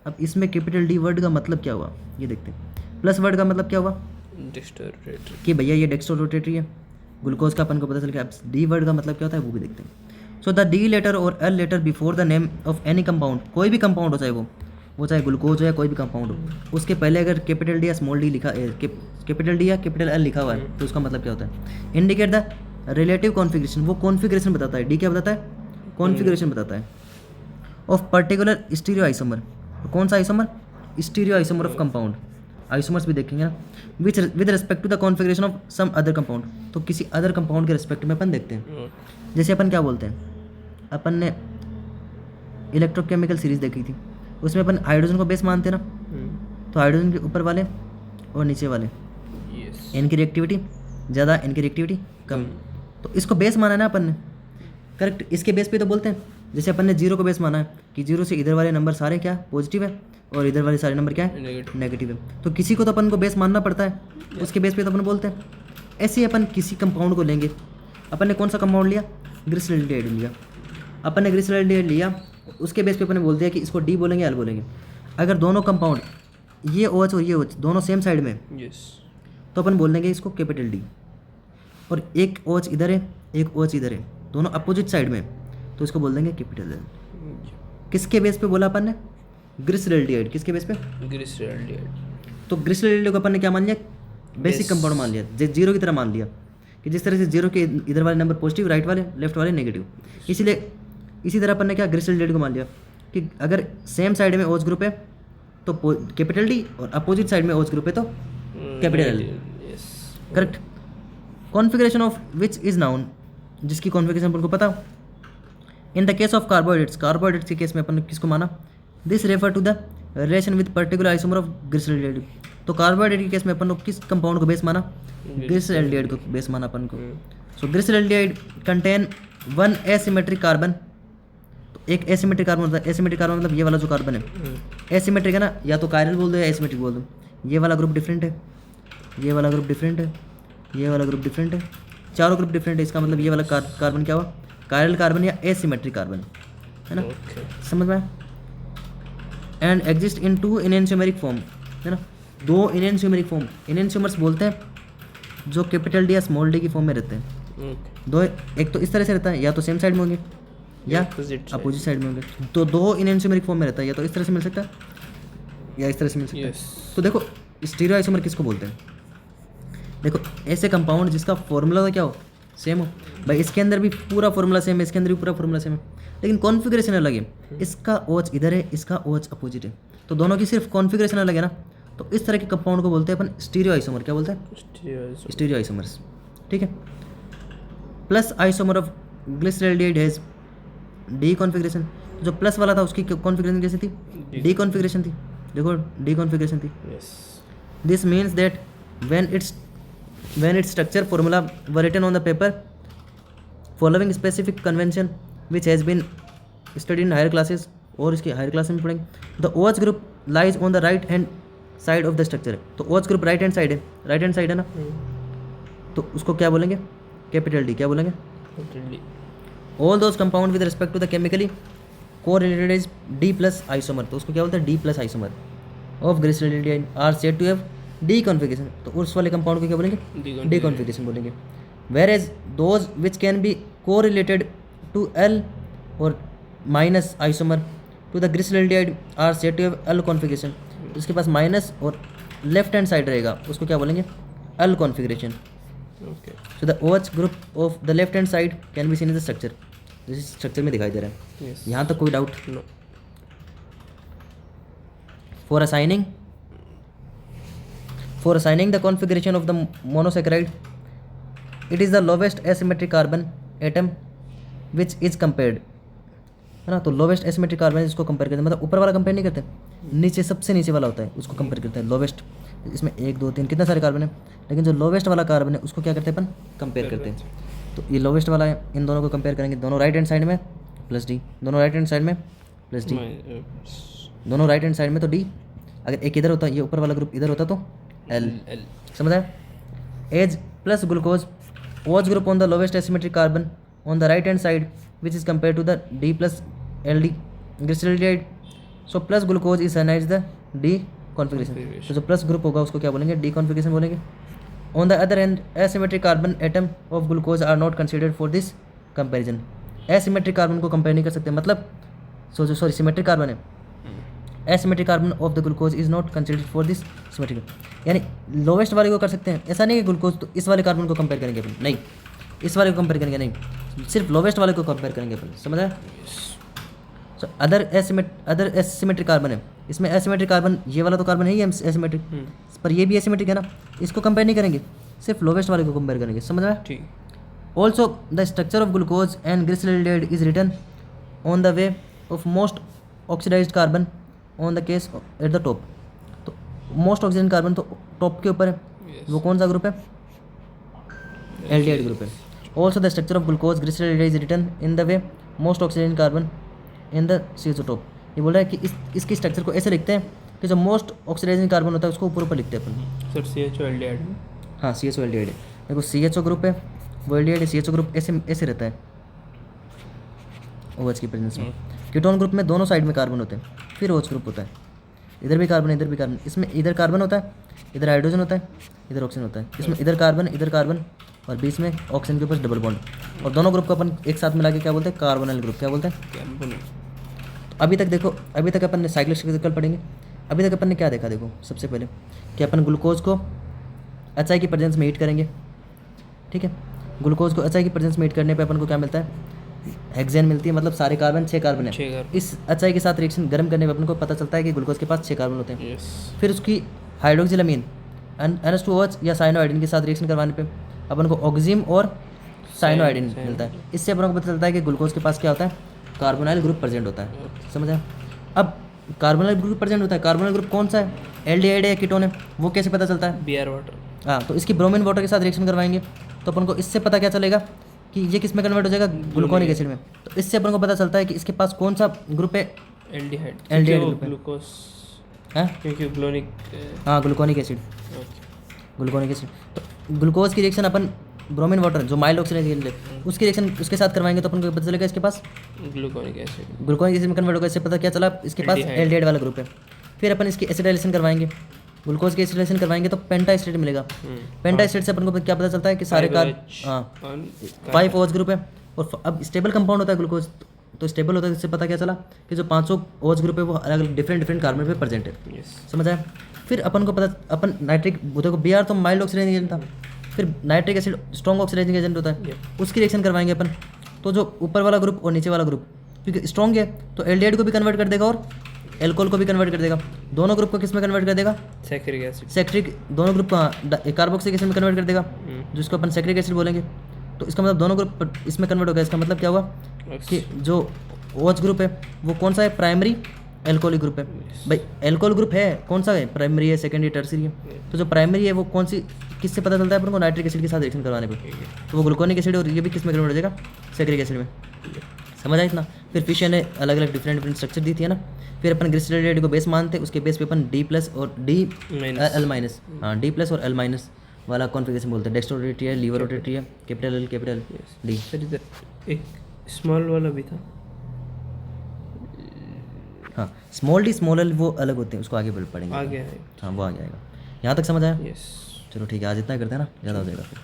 अब इसमें कैपिटल डी वर्ड का मतलब क्या हुआ ये देखते हैं। प्लस वर्ड का मतलब क्या हुआ कि भैया ये डेक्स्ट्रो रोटेटरी है, ग्लूकोज का अपन को पता चल गया। अब डी वर्ड का मतलब क्या होता है वो भी देखते हैं। सो द डी लेटर और L letter before the name of any compound, कोई भी कंपाउंड हो चाहे वो चाहे ग्लूकोज हो या कोई भी कंपाउंड हो, उसके पहले अगर कैपिटल डी या स्मॉल डी लिखा कैपिटल डी या कैपिटल एल लिखा हुआ है तो उसका मतलब क्या होता है? Indicate the relative configuration. वो कॉन्फ़िगरेशन बताता है। डी क्या बताता है? कॉन्फ़िगरेशन बताता है ऑफ पर्टिकुलर स्टीरियो आइसोमर। कौन सा isomer? Stereo isomer of compound. Isomers भी देखेंगे ना, with respect to the configuration of some other compound. तो किसी अदर कंपाउंड के रिस्पेक्ट में अपन देखते हैं। जैसे अपन क्या बोलते हैं, अपन ने इलेक्ट्रोकेमिकल सीरीज देखी थी, उसमें अपन हाइड्रोजन को बेस मानते हैं ना, तो हाइड्रोजन के ऊपर वाले और नीचे वाले इनकी रिएक्टिविटी ज़्यादा, इनकी रिएक्टिविटी कम, तो इसको बेस माना है ना अपन ने। करेक्ट, इसके बेस पे तो बोलते हैं। जैसे अपन ने जीरो को बेस माना है कि जीरो से इधर वाले नंबर सारे क्या पॉजिटिव है और इधर वाले सारे नंबर क्या है नेगेटिव है, तो किसी को तो अपन को बेस मानना पड़ता है, उसके बेस पे तो अपन बोलते हैं। ऐसे ही अपन किसी कंपाउंड को लेंगे, अपन ने कौन सा कंपाउंड लिया? ग्लिसरॉल्डिहाइड लिया। अपन ने ग्लिसरॉल्डिहाइड लिया, उसके बेस पे अपन ने बोल दिया कि इसको डी बोलेंगे एल बोलेंगे। अगर दोनों कंपाउंड ये OH और ये OH दोनों सेम साइड में तो अपन बोल देंगे इसको कैपिटल डी, और एक OH इधर है एक OH इधर है, दोनों अपोजिट साइड में, तो इसको बोल देंगे कैपिटल एल। किसके बेस पे बोला अपन ने? ग्लिसरॉल्डिहाइड। किसके बेस पे? ग्लिसरॉल्डिहाइड। तो ग्लिसरॉल्डिहाइड को अपन ने क्या मान लिया? बेसिक कंपाउंड मान लिया, जीरो की तरह मान लिया कि जिस तरह से जीरो के इधर वाले नंबर पॉजिटिव, राइट वाले लेफ्ट वाले नेगेटिव। इसीलिए इसी तरह अपन ने क्या ग्लिसरॉल्डिहाइड को मान लिया कि अगर सेम साइड में OH ग्रुप है तो कैपिटल डी और अपोजिट साइड में OH ग्रुप है तो capital L. Correct, configuration of which is known, जिसकी कॉन्फ़िगरेशन अपन को पता। In the case of carbohydrates, carbohydrates के केस में अपन ने किसको माना? This refer to the relation with particular isomer of glyceraldehyde. तो कार्बोहाइड्रेट के केस में अपन को किस कंपाउंड को बेस माना? ग्लिसरॉल्डिहाइड को बेस माना अपन को। So glyceraldehyde contain one asymmetric carbon. तो एक एसिमेट्रिक कार्बन होता है, एसिमेट्रिक कार्बन मतलब ये वाला जो कार्बन है एसिमेट्रिक है ना, या तो कायरल बोल दो या एसिमेट्रिक बोल दो। ये वाला ग्रुप डिफरेंट है, ये वाला ग्रुप डिफरेंट है, ये वाला ग्रुप डिफरेंट है, चारों ग्रुप डिफरेंट है। इसका मतलब ये वाला कार्बन क्या हुआ? कायरल कार्बन या एसिमेट्रिक कार्बन, है ना। समझ में? And exist in two enantiomeric form, है ना, दो इनएंशियोमेरिक फॉर्म। इनएंशियोमर्स बोलते हैं जो कैपिटल डी या स्मॉल डी की फॉर्म में रहते हैं। दो, एक तो इस तरह से रहता है, या तो सेम साइड में होंगे या अपोजिट साइड में होंगे। तो दो इनएंशियोमेरिक फॉर्म में रहता है, या तो इस तरह से मिल सकता है या इस तरह से मिल सकता है। तो देखो स्टीरियो आइसोमर किसको बोलते हैं? देखो ऐसे कंपाउंड जिसका फॉर्मूला तो क्या हो? सेम हो। भाई इसके अंदर भी पूरा फॉर्मूला सेम है, इसके अंदर भी पूरा फॉर्मूला सेम है, लेकिन कॉन्फ़िगरेशन अलग है। इसका OH इधर है, इसका OH अपोजिट है, तो दोनों की सिर्फ कॉन्फ़िगरेशन अलग है ना। तो इस तरह के कंपाउंड को बोलते हैं अपन स्टीरियो आइसोमर। क्या बोलते हैं? Stereo isomers. ठीक है। Plus isomer of glyceraldehyde has D configuration. जो प्लस वाला था उसकी कॉन्फ़िगरेशन कैसी थी? डी कॉन्फ़िगरेशन थी। देखो डी कॉन्फ़िगरेशन थी। This means that when its structure formula were written on the paper following specific convention which has been studied in higher classes, और इसके हायर क्लास में पढ़ेंगे, the OH group lies on the right hand side of the structure। तो OH group right hand side है, right hand side है ना, तो उसको क्या बोलेंगे? Capital D. क्या बोलेंगे? all those compound with respect to the chemically correlated is D plus isomer। तो उसको क्या बोलते हैं? D plus isomer of glyceraldehyde are said to have D configuration. तो उस वाले कंपाउंड को क्या बोलेंगे? डी कॉन्फ़िगरेशन बोलेंगे। Whereas those which can be correlated to L or minus isomer to the glyceraldehyde are said to have L configuration. उसके पास minus और लेफ्ट हैंड साइड रहेगा, उसको क्या बोलेंगे? L configuration. Okay so the OH group of the left hand side can be seen in the structure. जैसे structure में दिखाई दे रहा है। यस यहाँ तक कोई doubt? No For assigning the configuration of the monosaccharide, it is the lowest asymmetric carbon atom which is compared, है ना? तो लोवेस्ट एसिमेट्रिक कार्बन इसको कंपेयर करते हैं, मतलब ऊपर वाला कंपेयर नहीं करते, नीचे सबसे नीचे वाला होता है उसको कंपेयर करते हैं लोवेस्ट। इसमें 1 2 3 कितने सारे कार्बन है, लेकिन जो लोवेस्ट वाला कार्बन है उसको क्या करते हैं अपन? कंपेयर करते हैं। तो ये लोवेस्ट वाला है, इन दोनों को कंपेयर करेंगे, दोनों राइट हैंड साइड में प्लस डी, दोनों राइट हैंड साइड में प्लस डी, दोनों राइट हैंड साइड में तो डी, अगर एक इधर होता, ये ऊपर वाला ग्रुप इधर होता तो एल। समझ आया? As plus glucose OH group on the lowest asymmetric carbon on the right hand side which is compare to the D plus L D glyceraldehyde. So plus glucose is अनाइज the D configuration. तो जो plus group होगा उसको क्या बोलेंगे? D configuration बोलेंगे। On the other end asymmetric carbon atom of glucose are not considered for this comparison. Asymmetric carbon को compare नहीं कर सकते, मतलब सॉरी सिमेट्रिक कार्बन है, asymmetric carbon of the glucose is not considered for this symmetric. यानी lowest वाले को कर सकते हैं, ऐसा नहीं कि ग्लूकोज तो इस वाले कार्बन को कंपेयर करेंगे अपन, नहीं इस वाले को कंपेयर करेंगे, नहीं सिर्फ लोवेस्ट वाले को कंपेयर करेंगे अपन। समझ आया? सो अदर एसिमेट्रिक कार्बन है, इसमें एसिमेट्रिक कार्बन ये वाला तो कार्बन है ही एसिमेट्रिक, पर ये भी एसिमेट्रिक है ना, इसको कंपेयर नहीं करेंगे, सिर्फ लोवेस्ट वाले को कंपेयर करेंगे। समझ आया? ठीक also the structure of glucose and glyceraldehyde is written on the way of most oxidized carbon on the case at the top. तो मोस्ट ऑक्सीजन कार्बन तो टॉप के ऊपर है, वो कौन सा ग्रुप है? एल्डिहाइड ग्रुप है। Also the structure of glucose glyceraldehyde is written in the way most oxygen carbon in the CHO top. ये बोल रहा है कि इसकी स्ट्रक्चर को ऐसे लिखते हैं कि जो मोस्ट ऑक्सीडाइजिंग कार्बन होता है उसको ऊपर ऊपर लिखते हैं अपन। सर CHO एल्डिहाइड में हाँ CHO एल्डिहाइड है, देखो CHO ग्रुप है, वो एल्डिहाइड है, CHO ग्रुप ऐसे रहता है OH की प्रेजेंस में। कीटोन ग्रुप में दोनों साइड में कार्बन होते हैं, फिर OH ग्रुप होता है, इधर भी कार्बन इधर भी कार्बन, इसमें इधर कार्बन होता है, इधर हाइड्रोजन होता है, इधर ऑक्सीजन होता है, इसमें इधर कार्बन और बीच में ऑक्सीजन के ऊपर डबल बॉन्ड, और दोनों ग्रुप को अपन एक साथ मिला के क्या बोलते हैं? Carbonyl group. क्या बोलते हैं? कार्बोनिल। तो अभी तक देखो, अभी तक अपन ने साइक्लोस्टिकल पढ़ेंगे, अभी तक अपन ने क्या देखा? देखो सबसे पहले कि अपन ग्लूकोज को HI की प्रेजेंस में हीट करेंगे, ठीक है? ग्लूकोज को HI की प्रेजेंस में हीट करने पे अपन को क्या मिलता है? हेक्सेन मिलती है, मतलब सारे कार्बन 6 कार्बन है। इस HI के साथ रिएक्शन गर्म करने पे अपन को पता चलता है कि ग्लूकोज के पास 6 कार्बन होते हैं। फिर उसकी हाइड्रोक्सिलमीन NH2OH या साइनोआइडिन के साथ रिएक्शन करवाने पे अपन को ऑक्सिम और साइनोआइडिन मिलता है। इससे अपन को पता चलता है कि ग्लूकोज के पास क्या होता है? कार्बोनाइल ग्रुप प्रेजेंट होता है। समझ आया? अब कार्बोनाइल ग्रुप प्रेजेंट होता है, कार्बोनाइल ग्रुप कौन सा है? एल्डिहाइड है या कीटोन है, वो कैसे पता चलता है? BR water. हाँ, तो इसकी ब्रोमीन वाटर के साथ रिएक्शन करवाएंगे तो अपन को इससे पता क्या चलेगा कि ये किस में कन्वर्ट हो जाएगा? ग्लूकोनिक एसिड में। तो इससे अपन को पता चलता है कि इसके पास कौन सा ग्रुप है? एल्डिहाइड। एल्डिहाइड ग्रुप है। ग्लूकोज हाँ क्योंकि ग्लूकोनिक। हाँ, ग्लूकोनिक एसिड, ग्लूकोनिक एसिड। तो ग्लूकोज की रिएक्शन अपन ब्रोमीन वाटर जो माइल्ड ऑक्सीजन है उसकी रिएक्शन उसके साथ करवाएंगे तो अपन को पता चलेगा इसके पास ग्लूकोनिक एसिड। ग्लूकोनिक एसिड में कन्वर्ट होगा। इससे पता क्या चला? इसके पास एल्डिहाइड वाला ग्रुप है। फिर अपन इसकी एसिडाइलेशन करवाएंगे, ग्लूकोज की एसिडाइलेशन करवाएंगे तो पेंटा एसिड मिलेगा। पेंटा एसिड से अपन को क्या पता चलता है कि सारे हाँ 5 OH ग्रुप है, और अब स्टेबल कंपाउंड होता है ग्लूकोज, तो स्टेबल होता है। इससे पता क्या चला कि जो 5 OH ग्रुप है वो अलग अलग डिफरेंट कार्बन पे प्रेजेंट है। समझ आया? फिर अपन को पता, अपन नाइट्रिक, देखो BR तो माइल्ड ऑक्सीडाइजिंग एजेंट था, फिर nitric acid strong oxidizing agent होता है, उसकी रिएक्शन करवाएंगे अपन। तो जो ऊपर वाला ग्रुप और नीचे वाला ग्रुप क्योंकि स्ट्रॉन्ग है तो एल्डिहाइड को भी कन्वर्ट कर देगा और एल्कोहल को भी कन्वर्ट कर देगा। दोनों ग्रुप को किस में कन्वर्ट कर देगा? Saccharic acid. सैक्रिक, दोनों ग्रुप को कार्बोक्सिलिक एसिड में कन्वर्ट कर देगा, जिसको अपन सैक्रिक एसिड बोलेंगे। तो इसका मतलब दोनों ग्रुप इसमें कन्वर्ट हो गया। इसका मतलब क्या हुआ कि जो OH ग्रुप है वो कौन सा है? प्राइमरी एल्कोहलिक ग्रुप है। भाई एल्कोहल ग्रुप है कौन सा है? प्राइमरी है, सेकेंडरी, टर्सरी है। तो जो प्राइमरी है वो कौन सी, किससे पता चलता है अपन को? नाइट्रिक एसिड के साथ रिएक्शन करवाने पे। तो वो ग्लूकोनिक एसिड और ये भी किस में कन्वर्ट हो जाएगा? सैक्रिक एसिड में। समझ आया इतना? फिर फिशन ने अलग अलग डिफरेंट स्ट्रक्चर दी थी है ना। फिर अपन ग्लिसरल्डिहाइड को बेस मानते, उसके बेस पे अपन D+ और L-, हाँ D+ और L- वाला कॉन्फ़िगरेशन बोलते हैं। डेक्स्ट्रो रोटेटरी है, लीवर रोटेटरी है, capital L capital D। Sir इधर एक स्मॉल वाला भी था। हाँ स्मॉल D स्मॉल L वो अलग होते हैं, उसको आगे पढ़ेंगे। आ गया है। हाँ वो आ जाएगा। यहाँ तक समझ आया? यस। चलो ठीक है, आज इतना ही करते हैं ना, ज़्यादा हो जाएगा फिर।